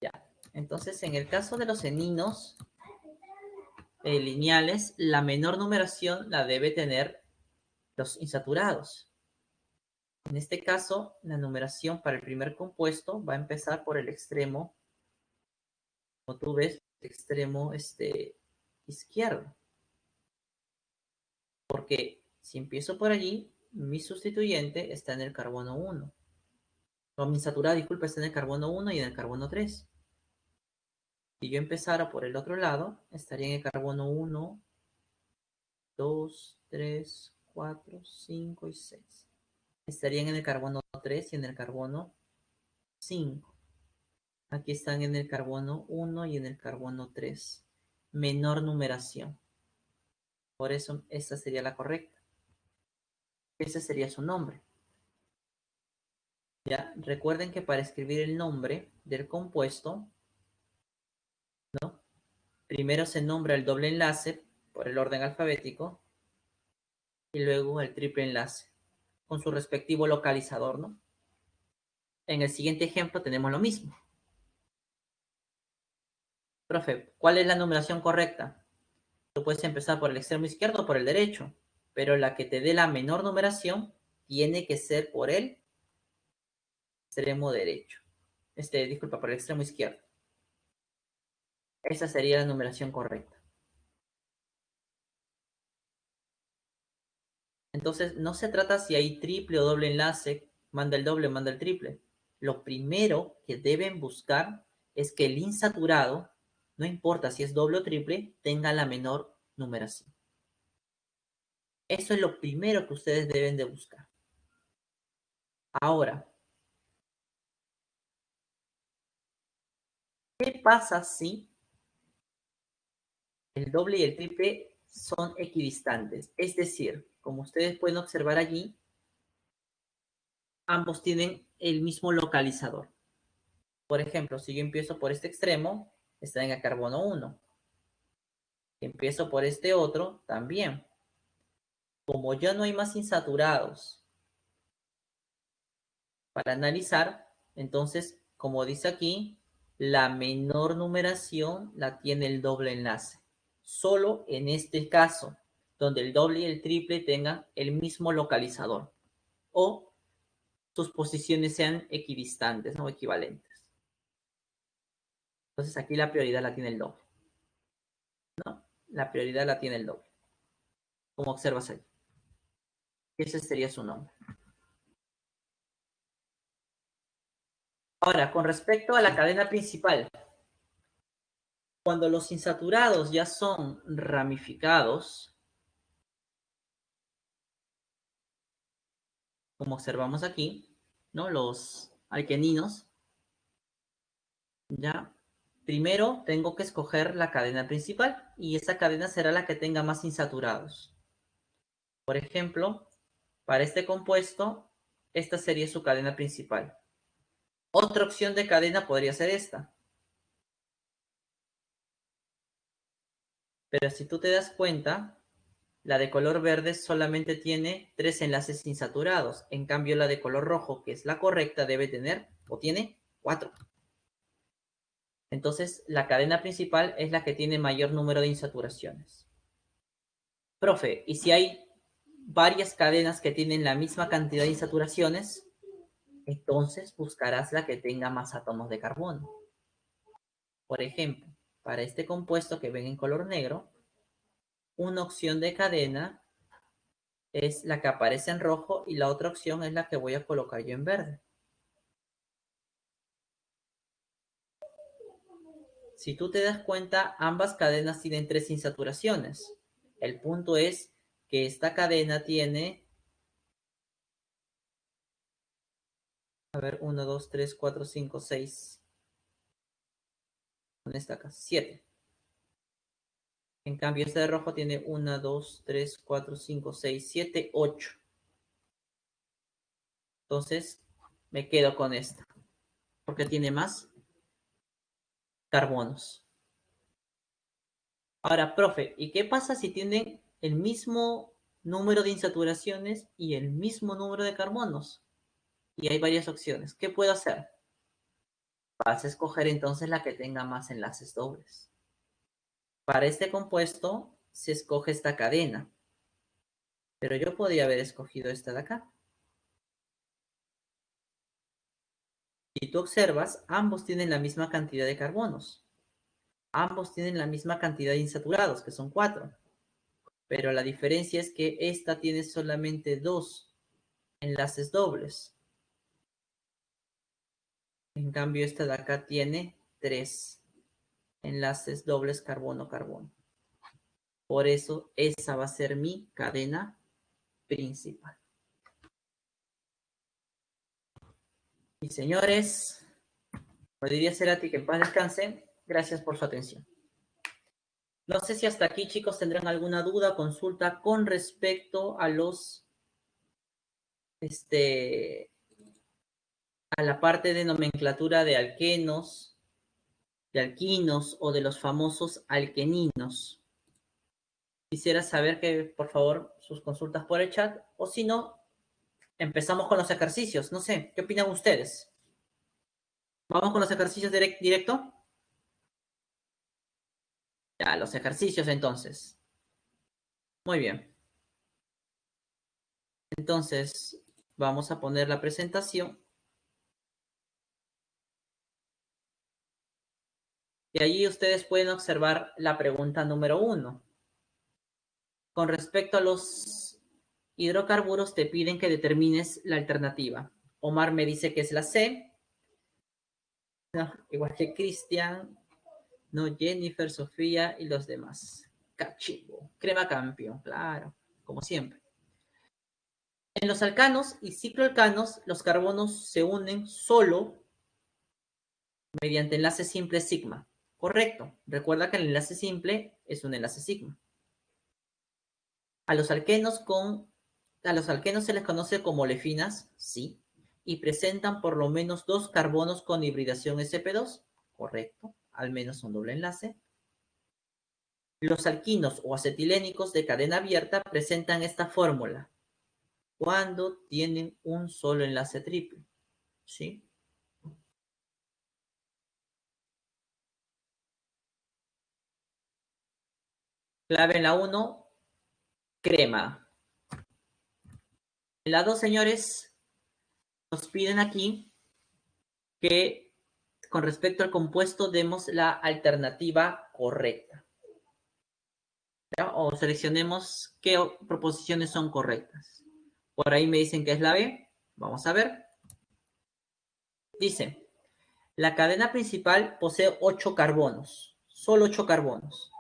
Ya. Entonces, en el caso de los eninos lineales, la menor numeración la debe tener los insaturados. En este caso, la numeración para el primer compuesto va a empezar por el extremo, como tú ves, el extremo izquierdo. Porque si empiezo por allí, mi sustituyente está en el carbono 1. O mi insaturado, disculpa, está en el carbono 1 y en el carbono 3. Si yo empezara por el otro lado, estaría en el carbono 1, 2, 3, 4, 5 y 6. Estarían en el carbono 3 y en el carbono 5. Aquí están en el carbono 1 y en el carbono 3. Menor numeración. Por eso esta sería la correcta. Ese sería su nombre. ¿Ya? Recuerden que para escribir el nombre del compuesto, ¿no? Primero se nombra el doble enlace por el orden alfabético y luego el triple enlace con su respectivo localizador, ¿no? En el siguiente ejemplo tenemos lo mismo. Profe, ¿cuál es la numeración correcta? Tú puedes empezar por el extremo izquierdo o por el derecho, pero la que te dé la menor numeración tiene que ser por el extremo derecho. Disculpa, por el extremo izquierdo. Esa sería la numeración correcta. Entonces, no se trata si hay triple o doble enlace, manda el doble, manda el triple. Lo primero que deben buscar es que el insaturado, no importa si es doble o triple, tenga la menor numeración. Eso es lo primero que ustedes deben de buscar. Ahora, ¿qué pasa si el doble y el triple son equidistantes? Es decir, como ustedes pueden observar allí, ambos tienen el mismo localizador. Por ejemplo, si yo empiezo por este extremo, está en el carbono 1. Empiezo por este otro, también. Como ya no hay más insaturados para analizar, entonces, como dice aquí, la menor numeración la tiene el doble enlace. Solo en este caso, donde el doble y el triple tengan el mismo localizador o sus posiciones sean equidistantes, no equivalentes. Entonces aquí la prioridad la tiene el doble. ¿No? La prioridad la tiene el doble. Como observas ahí. Ese sería su nombre. Ahora, con respecto a la cadena principal, cuando los insaturados ya son ramificados, como observamos aquí, ¿no? Los alqueninos, ya, primero tengo que escoger la cadena principal y esa cadena será la que tenga más insaturados. Por ejemplo, para este compuesto, esta sería su cadena principal. Otra opción de cadena podría ser esta. Pero si tú te das cuenta, la de color verde solamente tiene 3 enlaces insaturados. En cambio, la de color rojo, que es la correcta, debe tener o tiene 4. Entonces, la cadena principal es la que tiene mayor número de insaturaciones. Profe, ¿y si hay varias cadenas que tienen la misma cantidad de insaturaciones, entonces buscarás la que tenga más átomos de carbono. Por ejemplo, para este compuesto que ven en color negro, una opción de cadena es la que aparece en rojo y la otra opción es la que voy a colocar yo en verde. Si tú te das cuenta, ambas cadenas tienen 3 insaturaciones. El punto es que esta cadena tiene, a ver, 1, 2, 3, 4, 5, 6. ¿Dónde está acá? 7. En cambio, este de rojo tiene 1, 2, 3, 4, 5, 6, 7, 8. Entonces, me quedo con esta, porque tiene más carbonos. Ahora, profe, ¿y qué pasa si tienen el mismo número de insaturaciones y el mismo número de carbonos? Y hay varias opciones. ¿Qué puedo hacer? Vas a escoger entonces la que tenga más enlaces dobles. Para este compuesto se escoge esta cadena, pero yo podría haber escogido esta de acá. Si tú observas, ambos tienen la misma cantidad de carbonos. Ambos tienen la misma cantidad de insaturados, que son 4. Pero la diferencia es que esta tiene solamente 2 enlaces dobles. En cambio, esta de acá tiene 3 enlaces dobles carbono-carbono. Por eso, esa va a ser mi cadena principal. Y señores, como diría Cerati, que en paz descansen. Gracias por su atención. No sé si hasta aquí, chicos, tendrán alguna duda, consulta con respecto a los, a la parte de nomenclatura de alquenos, de alquinos o de los famosos alqueninos. Quisiera saber que, por favor, sus consultas por el chat, o si no, empezamos con los ejercicios. No sé, ¿qué opinan ustedes? ¿Vamos con los ejercicios directo? Ya, los ejercicios entonces. Muy bien. Entonces, vamos a poner la presentación. Y allí ustedes pueden observar la pregunta número 1. Con respecto a los hidrocarburos, te piden que determines la alternativa. Omar me dice que es la C. No, igual que Cristian, no, Jennifer, Sofía y los demás. Cachimbo. Crema campeón, claro, como siempre. En los alcanos y cicloalcanos, los carbonos se unen solo mediante enlace simple sigma. Correcto. Recuerda que el enlace simple es un enlace sigma. A los alquenos se les conoce como olefinas, sí, y presentan por lo menos 2 carbonos con hibridación sp2, correcto, al menos un doble enlace. Los alquinos o acetilénicos de cadena abierta presentan esta fórmula cuando tienen un solo enlace triple, ¿sí? Clave en la 1, crema. En la 2, señores, nos piden aquí que con respecto al compuesto demos la alternativa correcta. ¿Ya? O seleccionemos qué proposiciones son correctas. Por ahí me dicen que es la B. Vamos a ver. Dice, la cadena principal posee 8 carbonos. Solo 8 carbonos.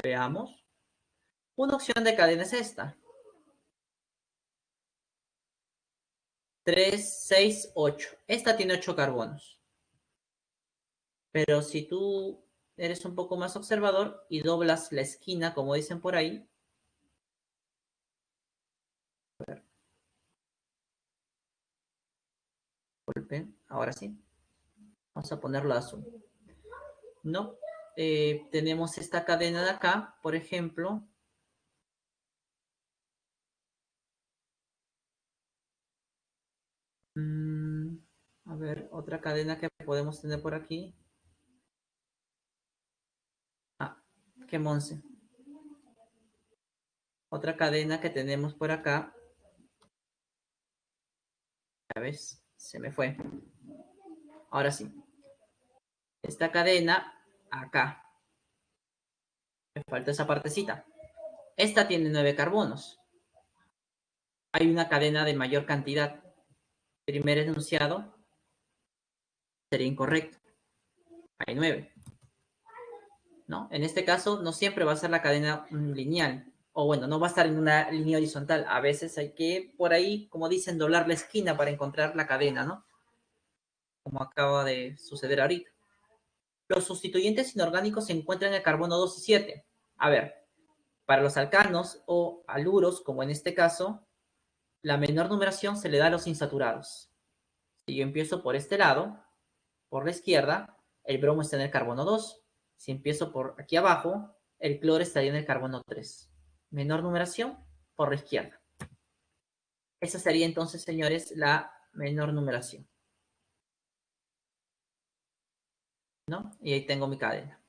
Veamos. Una opción de cadena es esta. 3, 6, 8. Esta tiene 8 carbonos. Pero si tú eres un poco más observador y doblas la esquina, como dicen por ahí. Ahora sí. Vamos a ponerlo azul. No. Tenemos esta cadena de acá, por ejemplo. A ver, otra cadena que podemos tener por aquí. Ah, qué monse. Otra cadena que tenemos por acá. Ya ves, se me fue. Ahora sí. Esta cadena acá. Me falta esa partecita. Esta tiene 9 carbonos. Hay una cadena de mayor cantidad. Primer enunciado sería incorrecto. Hay 9. ¿No? En este caso, no siempre va a ser la cadena lineal. O bueno, no va a estar en una línea horizontal. A veces hay que, por ahí, como dicen, doblar la esquina para encontrar la cadena, ¿no? Como acaba de suceder ahorita. Los sustituyentes inorgánicos se encuentran en el carbono 2 y 7. A ver, para los alcanos o aluros, como en este caso, la menor numeración se le da a los insaturados. Si yo empiezo por este lado, por la izquierda, el bromo está en el carbono 2. Si empiezo por aquí abajo, el cloro estaría en el carbono 3. Menor numeración por la izquierda. Esa sería entonces, señores, la menor numeración, ¿no? Y ahí tengo mi cadena.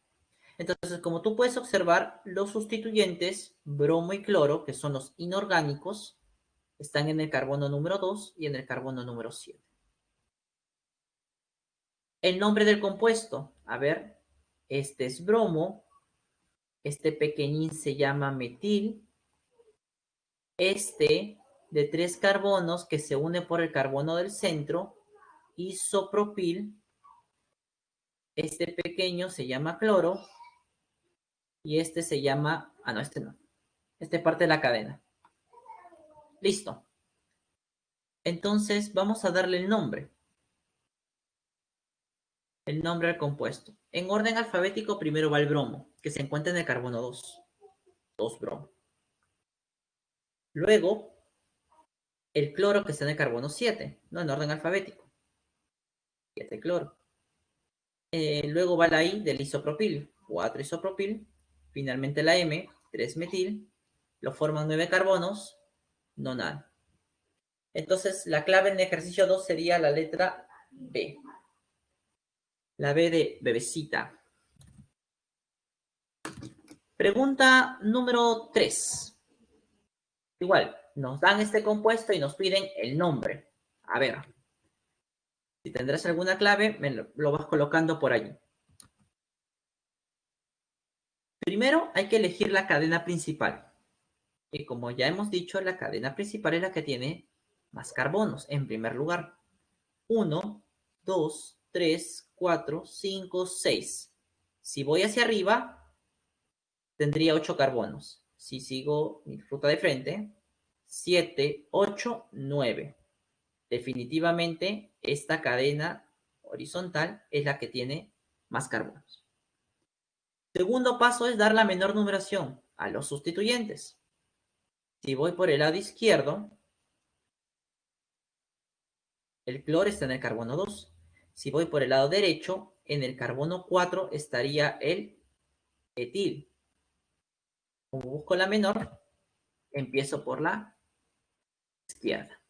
Entonces, como tú puedes observar, los sustituyentes bromo y cloro, que son los inorgánicos, están en el carbono número 2 y en el carbono número 7. El nombre del compuesto, a ver, este es bromo, este pequeñín se llama metil, este de 3 carbonos que se une por el carbono del centro, isopropil, este pequeño se llama cloro y este se llama, no, este no, este parte de la cadena. Listo. Entonces vamos a darle el nombre al compuesto. En orden alfabético primero va el bromo, que se encuentra en el carbono 2, 2 bromo. Luego el cloro que está en el carbono 7, ¿no? En orden alfabético. 7 cloro. Luego va la I del isopropil, 4 isopropil. Finalmente la M, 3 metil. Lo forman 9 carbonos, no nada. Entonces la clave en el ejercicio 2 sería la letra B. La B de bebecita. Pregunta número 3. Igual, nos dan este compuesto y nos piden el nombre. A ver, si tendrás alguna clave, me lo vas colocando por allí. Primero hay que elegir la cadena principal. Y como ya hemos dicho, la cadena principal es la que tiene más carbonos, en primer lugar. 1, 2, 3, 4, 5, 6. Si voy hacia arriba, tendría 8 carbonos. Si sigo mi ruta de frente, 7, 8, 9. Definitivamente, esta cadena horizontal es la que tiene más carbonos. Segundo paso es dar la menor numeración a los sustituyentes. Si voy por el lado izquierdo, el cloro está en el carbono 2. Si voy por el lado derecho, en el carbono 4 estaría el etil. Como busco la menor, empiezo por la izquierda.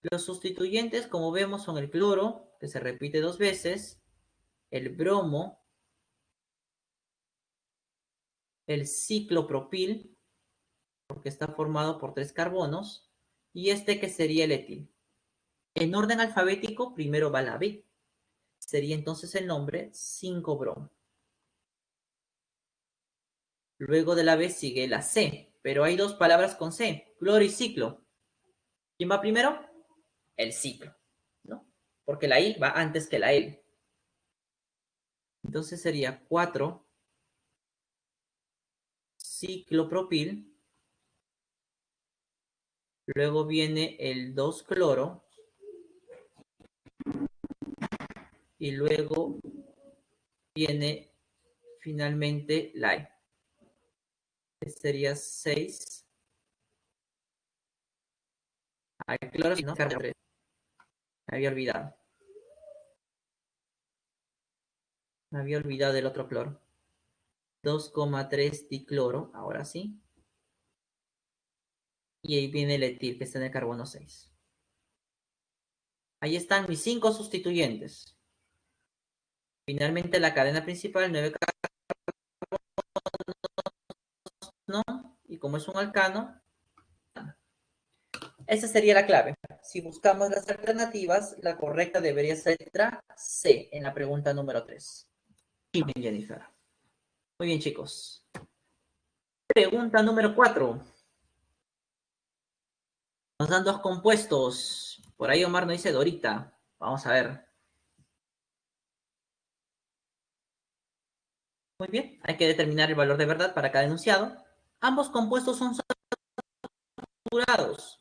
Los sustituyentes, como vemos, son el cloro, que se repite 2 veces, el bromo, el ciclopropil, porque está formado por 3 carbonos, y este que sería el etil. En orden alfabético, primero va la B. Sería entonces el nombre 5-bromo. Luego de la B sigue la C, pero hay 2 palabras con C, cloro y ciclo. ¿Quién va primero? El ciclo, ¿no? Porque la I va antes que la L. Entonces sería 4 ciclopropil. Luego viene el 2 cloro. Y luego viene finalmente la I. Sería 6. Ay, cloro, no, me había olvidado. Me había olvidado del otro cloro. 2,3 dicloro, ahora sí. Y ahí viene el etil, que está en el carbono 6. Ahí están mis 5 sustituyentes. Finalmente la cadena principal, 9 carbonos, ¿no? y como es un alcano, esa sería la clave. Si buscamos las alternativas, la correcta debería ser letra C en la pregunta número 3. Muy bien, Jennifer. Muy bien, chicos. Pregunta número 4. Nos dan dos compuestos. Por ahí Omar nos dice Dorita. Vamos a ver. Muy bien, hay que determinar el valor de verdad para cada enunciado. ¿Ambos compuestos son saturados?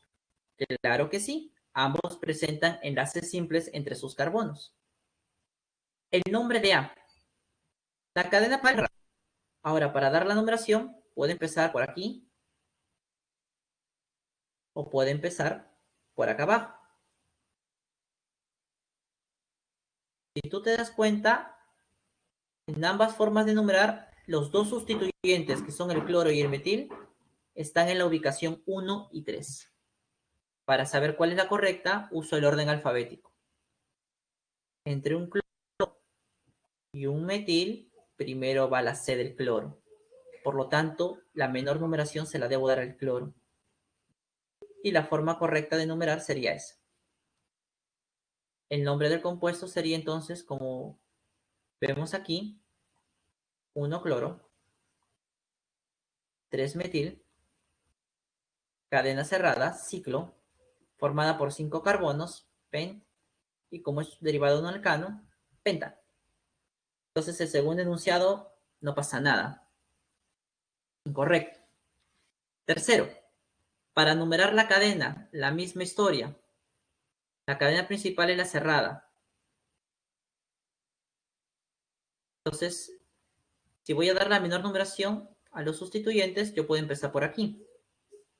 Claro que sí. Ambos presentan enlaces simples entre sus carbonos. El nombre de A. La cadena para... Ahora, para dar la numeración, puede empezar por aquí o puede empezar por acá abajo. Si tú te das cuenta, en ambas formas de numerar, los dos sustituyentes, que son el cloro y el metil, están en la ubicación 1 y 3. Para saber cuál es la correcta, uso el orden alfabético. Entre un cloro y un metil, primero va la C del cloro. Por lo tanto, la menor numeración se la debo dar al cloro. Y la forma correcta de numerar sería esa. El nombre del compuesto sería entonces, como vemos aquí, 1 cloro, 3 metil, cadena cerrada, ciclo, formada por 5 carbonos, pent, y como es derivado de un alcano, penta. Entonces el segundo enunciado no pasa nada. Incorrecto. Tercero, para numerar la cadena, la misma historia. La cadena principal es la cerrada. Entonces, si voy a dar la menor numeración a los sustituyentes, yo puedo empezar por aquí.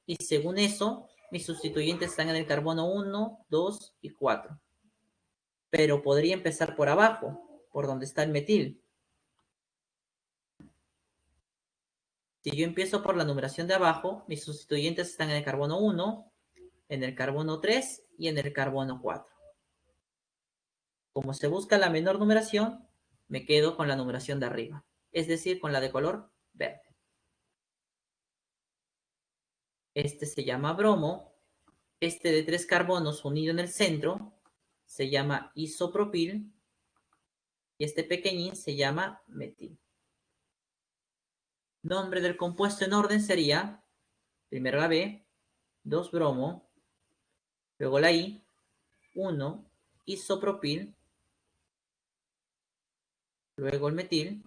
Y según eso, mis sustituyentes están en el carbono 1, 2 y 4. Pero podría empezar por abajo, por donde está el metil. Si yo empiezo por la numeración de abajo, mis sustituyentes están en el carbono 1, en el carbono 3 y en el carbono 4. Como se busca la menor numeración, me quedo con la numeración de arriba, es decir, con la de color verde. Este se llama bromo. Este de 3 carbonos unido en el centro se llama isopropil. Y este pequeñín se llama metil. Nombre del compuesto en orden sería, primero la B, 2 bromo, luego la I, 1 isopropil, luego el metil,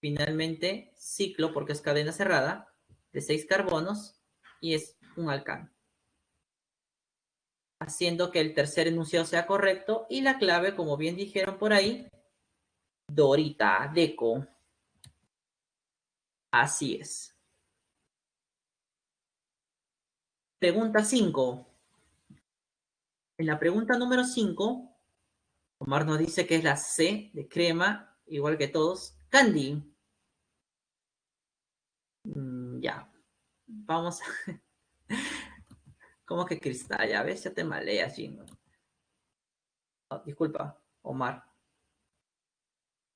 finalmente ciclo porque es cadena cerrada de 6 carbonos y es un alcano. Haciendo que el tercer enunciado sea correcto y la clave, como bien dijeron por ahí, Dorita, Deco. Así es. Pregunta 5. En la pregunta número 5, Omar nos dice que es la C de crema, igual que todos. Candy. Ya. Vamos a... ¿Cómo que cristal? Ya ves, ya te maleas, Jim. Oh, disculpa, Omar.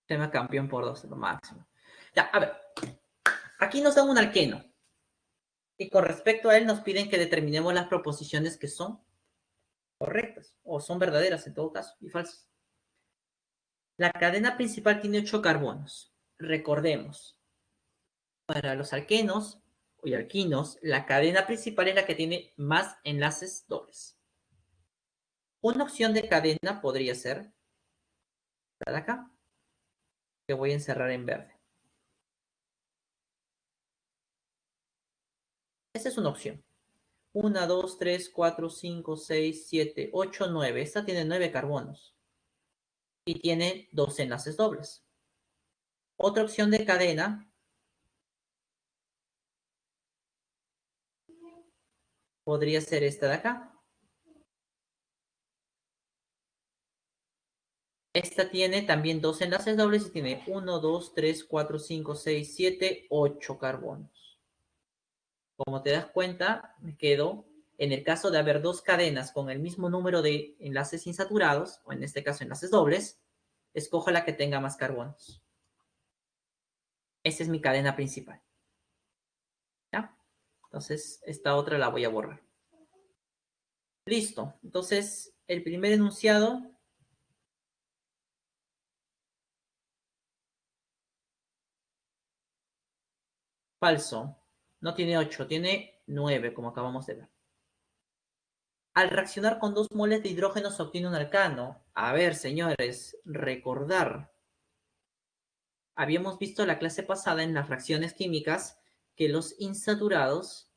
Tema campeón por 2, lo máximo. Ya, a ver. Aquí nos dan un alqueno. Y con respecto a él nos piden que determinemos las proposiciones que son correctas, o son verdaderas en todo caso, y falsas. La cadena principal tiene 8 carbonos. Recordemos, para los alquenos y alquinos, la cadena principal es la que tiene más enlaces dobles. Una opción de cadena podría ser la de acá, que voy a encerrar en verde. Esa es una opción. 1, 2, 3, 4, 5, 6, 7, 8, 9. Esta tiene 9 carbonos y tiene 2 enlaces dobles. Otra opción de cadena podría ser esta de acá. Esta tiene también 2 enlaces dobles y tiene 1, 2, 3, 4, 5, 6, 7, 8 carbonos. Como te das cuenta, me quedo, en el caso de haber dos cadenas con el mismo número de enlaces insaturados, o en este caso enlaces dobles, escojo la que tenga más carbonos. Esa es mi cadena principal. ¿Ya? Entonces, esta otra la voy a borrar. Listo. Entonces, el primer enunciado falso. No tiene 8, tiene 9, como acabamos de ver. Al reaccionar con 2 moles de hidrógeno se obtiene un alcano. A ver, señores, recordar. Habíamos visto la clase pasada en las reacciones químicas que los insaturados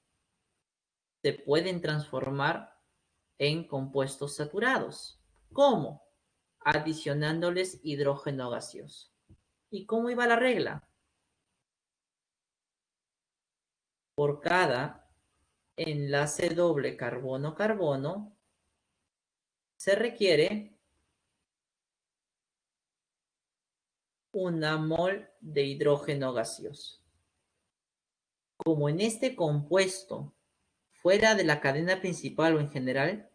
se pueden transformar en compuestos saturados. ¿Cómo? Adicionándoles hidrógeno gaseoso. ¿Y cómo iba la regla? Por cada enlace doble carbono-carbono se requiere una mol de hidrógeno gaseoso. Como en este compuesto, fuera de la cadena principal o en general,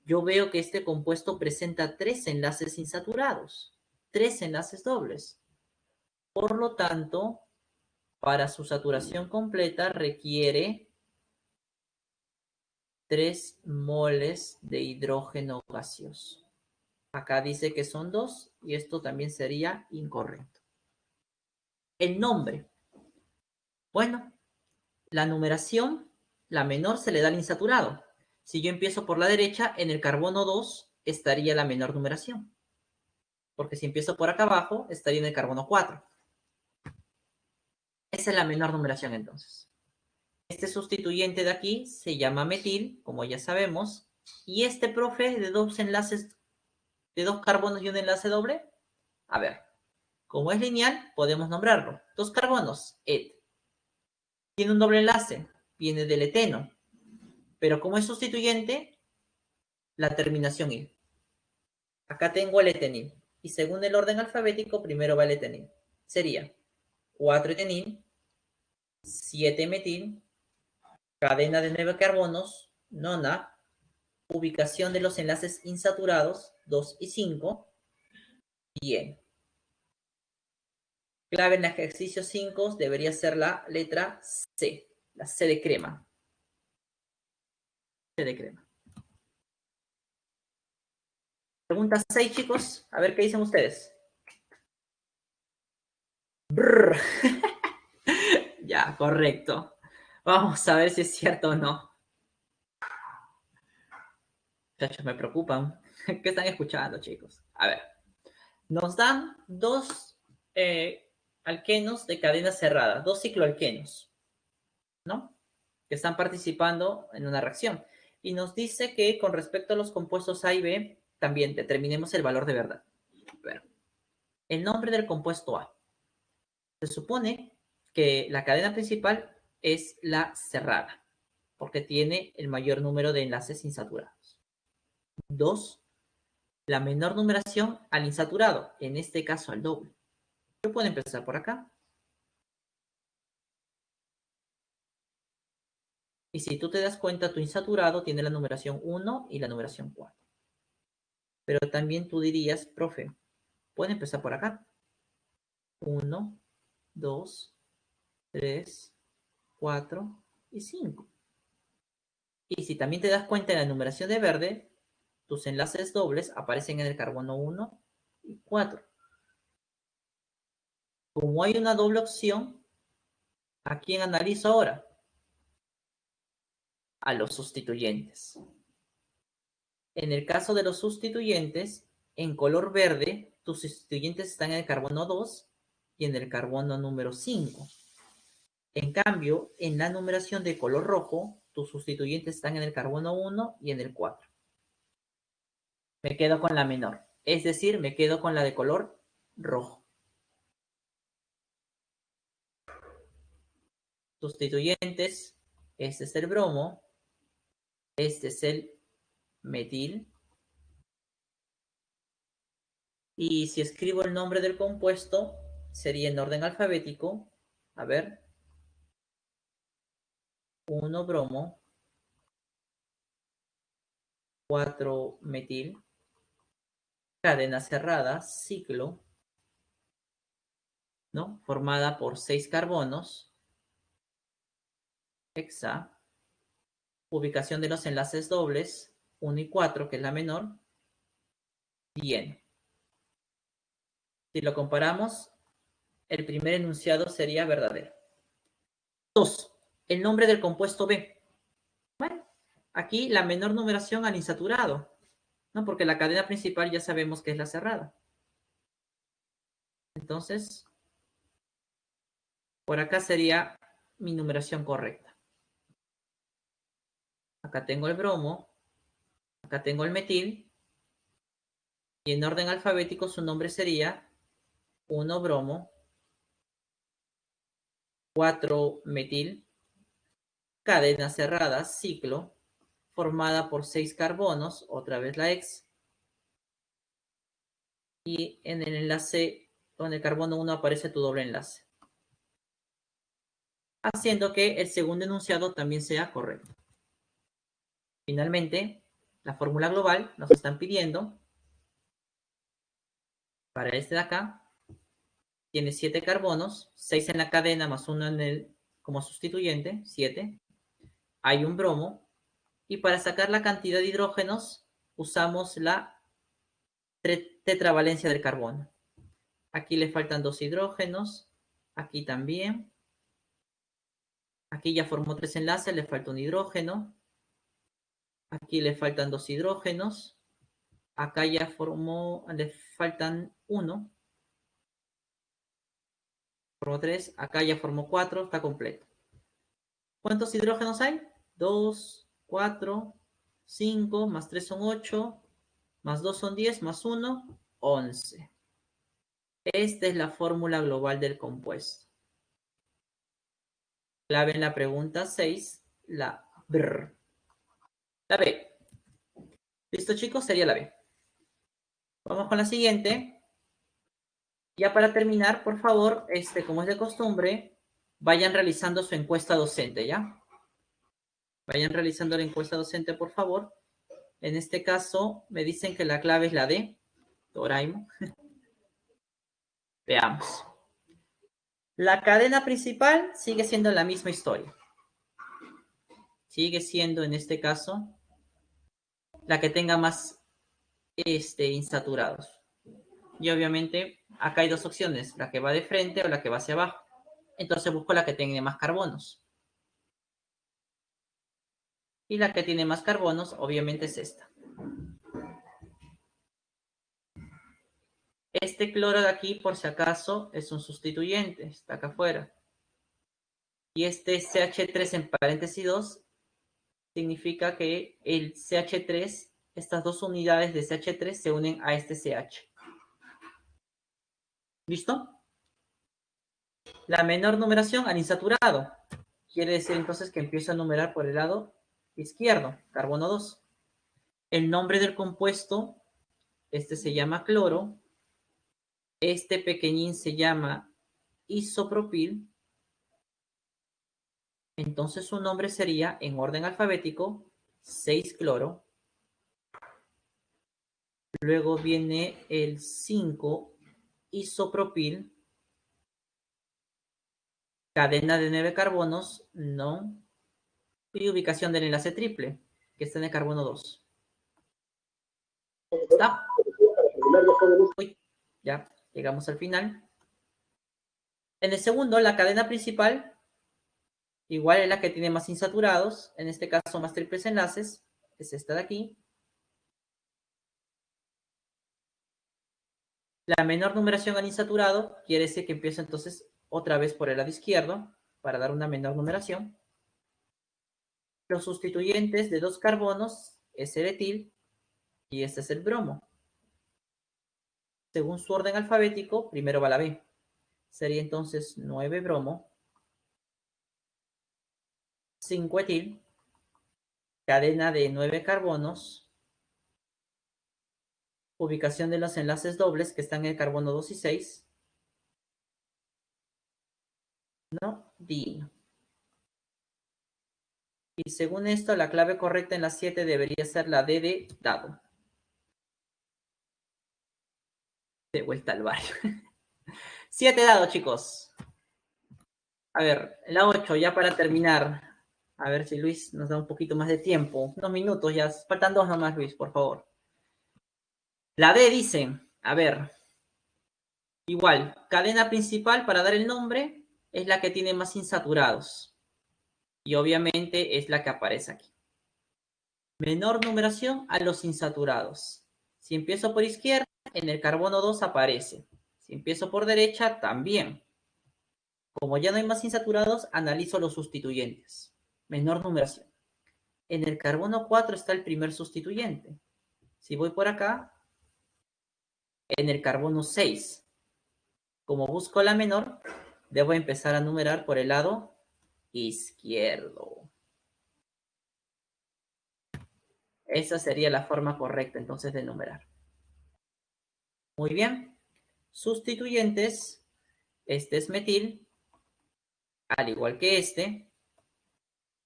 yo veo que este compuesto presenta 3 enlaces insaturados, 3 enlaces dobles. Por lo tanto, para su saturación completa requiere 3 moles de hidrógeno gaseoso. Acá dice que son 2 y esto también sería incorrecto. El nombre. Bueno, la numeración, la menor se le da al insaturado. Si yo empiezo por la derecha, en el carbono 2 estaría la menor numeración. Porque si empiezo por acá abajo, estaría en el carbono 4. Esa es la menor numeración entonces. Este sustituyente de aquí se llama metil, como ya sabemos. Y este, profe, de 2 enlaces, de 2 carbonos y un enlace doble. A ver, como es lineal, podemos nombrarlo. 2 carbonos, et. Tiene un doble enlace, viene del eteno. Pero como es sustituyente, la terminación il. Acá tengo el etenil. Y según el orden alfabético, primero va el etenil. Sería 4 etenil, 7 metil, cadena de 9 carbonos, nona, ubicación de los enlaces insaturados, 2 y 5. Bien. Clave en el ejercicio 5 debería ser la letra C, la C de crema. C de crema. Pregunta 6, chicos. A ver qué dicen ustedes. Brr. Ya, correcto. Vamos a ver si es cierto o no. Muchachos, me preocupan. ¿Qué están escuchando, chicos? A ver. Nos dan 2 alquenos de cadena cerrada, 2 cicloalquenos, ¿no? Que están participando en una reacción. Y nos dice que con respecto a los compuestos A y B, también determinemos el valor de verdad. A ver. El nombre del compuesto A. Se supone que la cadena principal es la cerrada, porque tiene el mayor número de enlaces insaturados. 2, la menor numeración al insaturado, en este caso al doble. Yo puedo empezar por acá. Y si tú te das cuenta, tu insaturado tiene la numeración 1 y la numeración 4. Pero también tú dirías, profe, puede empezar por acá. 1, 2, 3, 4 y 5. Y si también te das cuenta en la numeración de verde, tus enlaces dobles aparecen en el carbono 1 y 4. Como hay una doble opción, ¿a quién analizo ahora? A los sustituyentes. En el caso de los sustituyentes, en color verde, tus sustituyentes están en el carbono 2 y en el carbono número 5. En cambio, en la numeración de color rojo, tus sustituyentes están en el carbono 1 y en el 4. Me quedo con la menor, es decir, me quedo con la de color rojo. Sustituyentes, este es el bromo, este es el metil. Y si escribo el nombre del compuesto, sería en orden alfabético. A ver, 1 bromo, 4 metil, cadena cerrada, ciclo, ¿no? Formada por 6 carbonos, hexa. Ubicación de los enlaces dobles, 1 y 4, que es la menor, bien. Si lo comparamos, el primer enunciado sería verdadero. 2. El nombre del compuesto B. Bueno, aquí la menor numeración al insaturado, ¿no? Porque la cadena principal ya sabemos que es la cerrada. Entonces, por acá sería mi numeración correcta. Acá tengo el bromo, acá tengo el metil, y en orden alfabético su nombre sería 1 bromo, 4 metil, cadena cerrada, ciclo, formada por 6 carbonos, otra vez la X, y en el enlace donde el carbono 1 aparece tu doble enlace, haciendo que el segundo enunciado también sea correcto. Finalmente, la fórmula global nos están pidiendo, para este de acá, tiene 7 carbonos, 6 en la cadena más 1 en el, como sustituyente, 7. Hay un bromo, y para sacar la cantidad de hidrógenos usamos la tetravalencia del carbono. Aquí le faltan 2 hidrógenos, aquí también. Aquí ya formó 3 enlaces, le falta un hidrógeno. Aquí le faltan 2 hidrógenos. Acá ya formó, le faltan 1. Formó 3, acá ya formó 4, está completo. ¿Cuántos hidrógenos hay? 2, 4, 5, más 3 son 8, más 2 son 10, más 1, 11. Esta es la fórmula global del compuesto. Clave en la pregunta 6, la BR. La B. ¿Listo, chicos? Sería la B. Vamos con la siguiente. Ya para terminar, por favor, como es de costumbre, vayan realizando su encuesta docente, ¿ya? Vayan realizando la encuesta docente, por favor. En este caso, me dicen que la clave es la D. Doraemon. Veamos. La cadena principal sigue siendo la misma historia. Sigue siendo, en este caso, la que tenga más insaturados. Y obviamente, acá hay dos opciones, la que va de frente o la que va hacia abajo. Entonces busco la que tenga más carbonos. Y la que tiene más carbonos, obviamente, es esta. Este cloro de aquí, por si acaso, es un sustituyente, está acá afuera. Y este CH3 en paréntesis 2 significa que el CH3, estas dos unidades de CH3 se unen a este CH. ¿Listo? La menor numeración al insaturado. Quiere decir entonces que empiezo a numerar por el lado izquierdo, carbono 2. El nombre del compuesto, este se llama cloro. Este pequeñín se llama isopropil. Entonces su nombre sería, en orden alfabético, 6-cloro. Luego viene el 5-isopropil. Cadena de 9 carbonos, no. Y ubicación del enlace triple, que está en el carbono 2. ¿Está? Uy, ya, llegamos al final. En el segundo, la cadena principal, igual es la que tiene más insaturados, en este caso más triples enlaces, es esta de aquí. La menor numeración al insaturado quiere decir que empiezo entonces otra vez por el lado izquierdo, para dar una menor numeración. Los sustituyentes de 2 carbonos es el etil y este es el bromo. Según su orden alfabético, primero va la B. Sería entonces 9 bromo, 5 etil, cadena de 9 carbonos, ubicación de los enlaces dobles que están en el carbono 2 y 6, ¿no? Dino. Y según esto, la clave correcta en la 7 debería ser la D de dado. De vuelta al barrio. 7 dados, chicos. A ver, la 8, ya para terminar. A ver si Luis nos da un poquito más de tiempo. Unos minutos ya. Faltan 2 nomás, Luis, por favor. La D dice, a ver, igual, cadena principal para dar el nombre es la que tiene más insaturados. Y obviamente es la que aparece aquí. Menor numeración a los insaturados. Si empiezo por izquierda, en el carbono 2 aparece. Si empiezo por derecha, también. Como ya no hay más insaturados, analizo los sustituyentes. Menor numeración. En el carbono 4 está el primer sustituyente. Si voy por acá, en el carbono 6. Como busco la menor, debo empezar a numerar por el lado izquierdo. Esa sería la forma correcta entonces de numerar. Muy bien. Sustituyentes. Este es metil, al igual que este.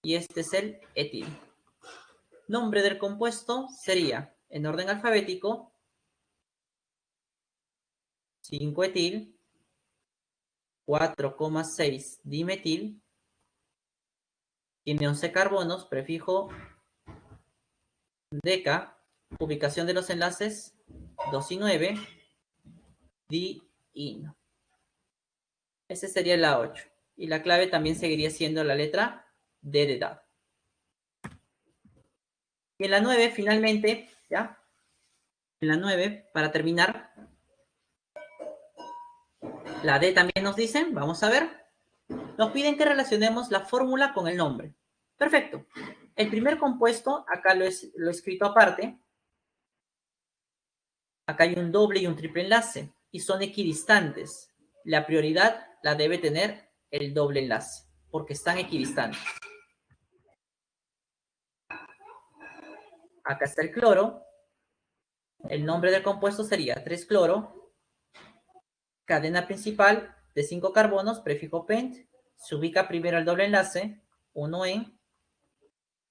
Y este es el etil. Nombre del compuesto sería, en orden alfabético, 5-etil, 4,6 dimetil, tiene 11 carbonos, prefijo deca, ubicación de los enlaces 2 y 9, diino. Ese sería la 8. Y la clave también seguiría siendo la letra D de dado. Y en la 9, finalmente, ¿ya? En la 9, para terminar, la D también nos dicen, vamos a ver, nos piden que relacionemos la fórmula con el nombre. Perfecto. El primer compuesto, acá lo he escrito aparte. Acá hay un doble y un triple enlace y son equidistantes. La prioridad la debe tener el doble enlace porque están equidistantes. Acá está el cloro. El nombre del compuesto sería 3-cloro. Cadena principal de 5 carbonos, prefijo pent. Se ubica primero el doble enlace, 1-en,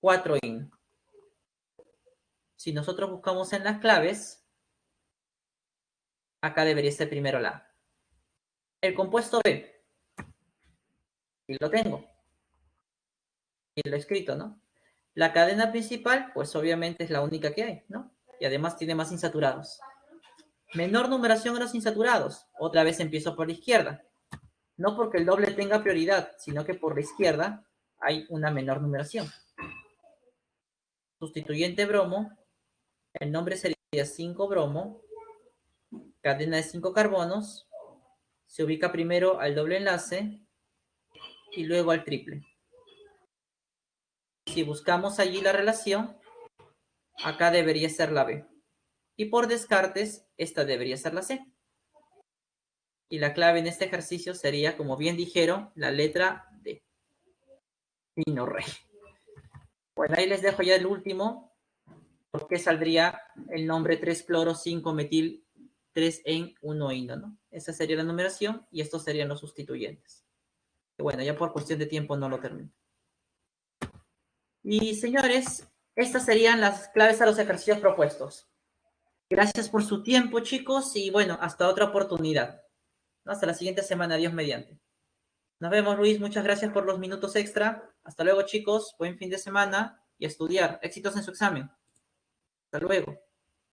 4-in. Si nosotros buscamos en las claves, acá debería ser primero la A. El compuesto B, y lo tengo, y lo he escrito, ¿no? La cadena principal, pues obviamente es la única que hay, ¿no? Y además tiene más insaturados. Menor numeración a los insaturados. Otra vez empiezo por la izquierda. No porque el doble tenga prioridad, sino que por la izquierda hay una menor numeración. Sustituyente bromo. El nombre sería 5-bromo. Cadena de 5 carbonos. Se ubica primero al doble enlace y luego al triple. Si buscamos allí la relación, acá debería ser la B. Y por descartes, esta debería ser la C. Y la clave en este ejercicio sería, como bien dijeron, la letra D. Pino Rey. Bueno, ahí les dejo ya el último, porque saldría el nombre 3-cloro, 5-metil, 3-en, 1-ino, ¿no? Esa sería la numeración y estos serían los sustituyentes. Bueno, ya por cuestión de tiempo no lo termino. Y señores, estas serían las claves a los ejercicios propuestos. Gracias por su tiempo, chicos, y bueno, hasta otra oportunidad. Hasta la siguiente semana, Dios mediante. Nos vemos, Luis. Muchas gracias por los minutos extra. Hasta luego, chicos. Buen fin de semana y a estudiar. Éxitos en su examen. Hasta luego.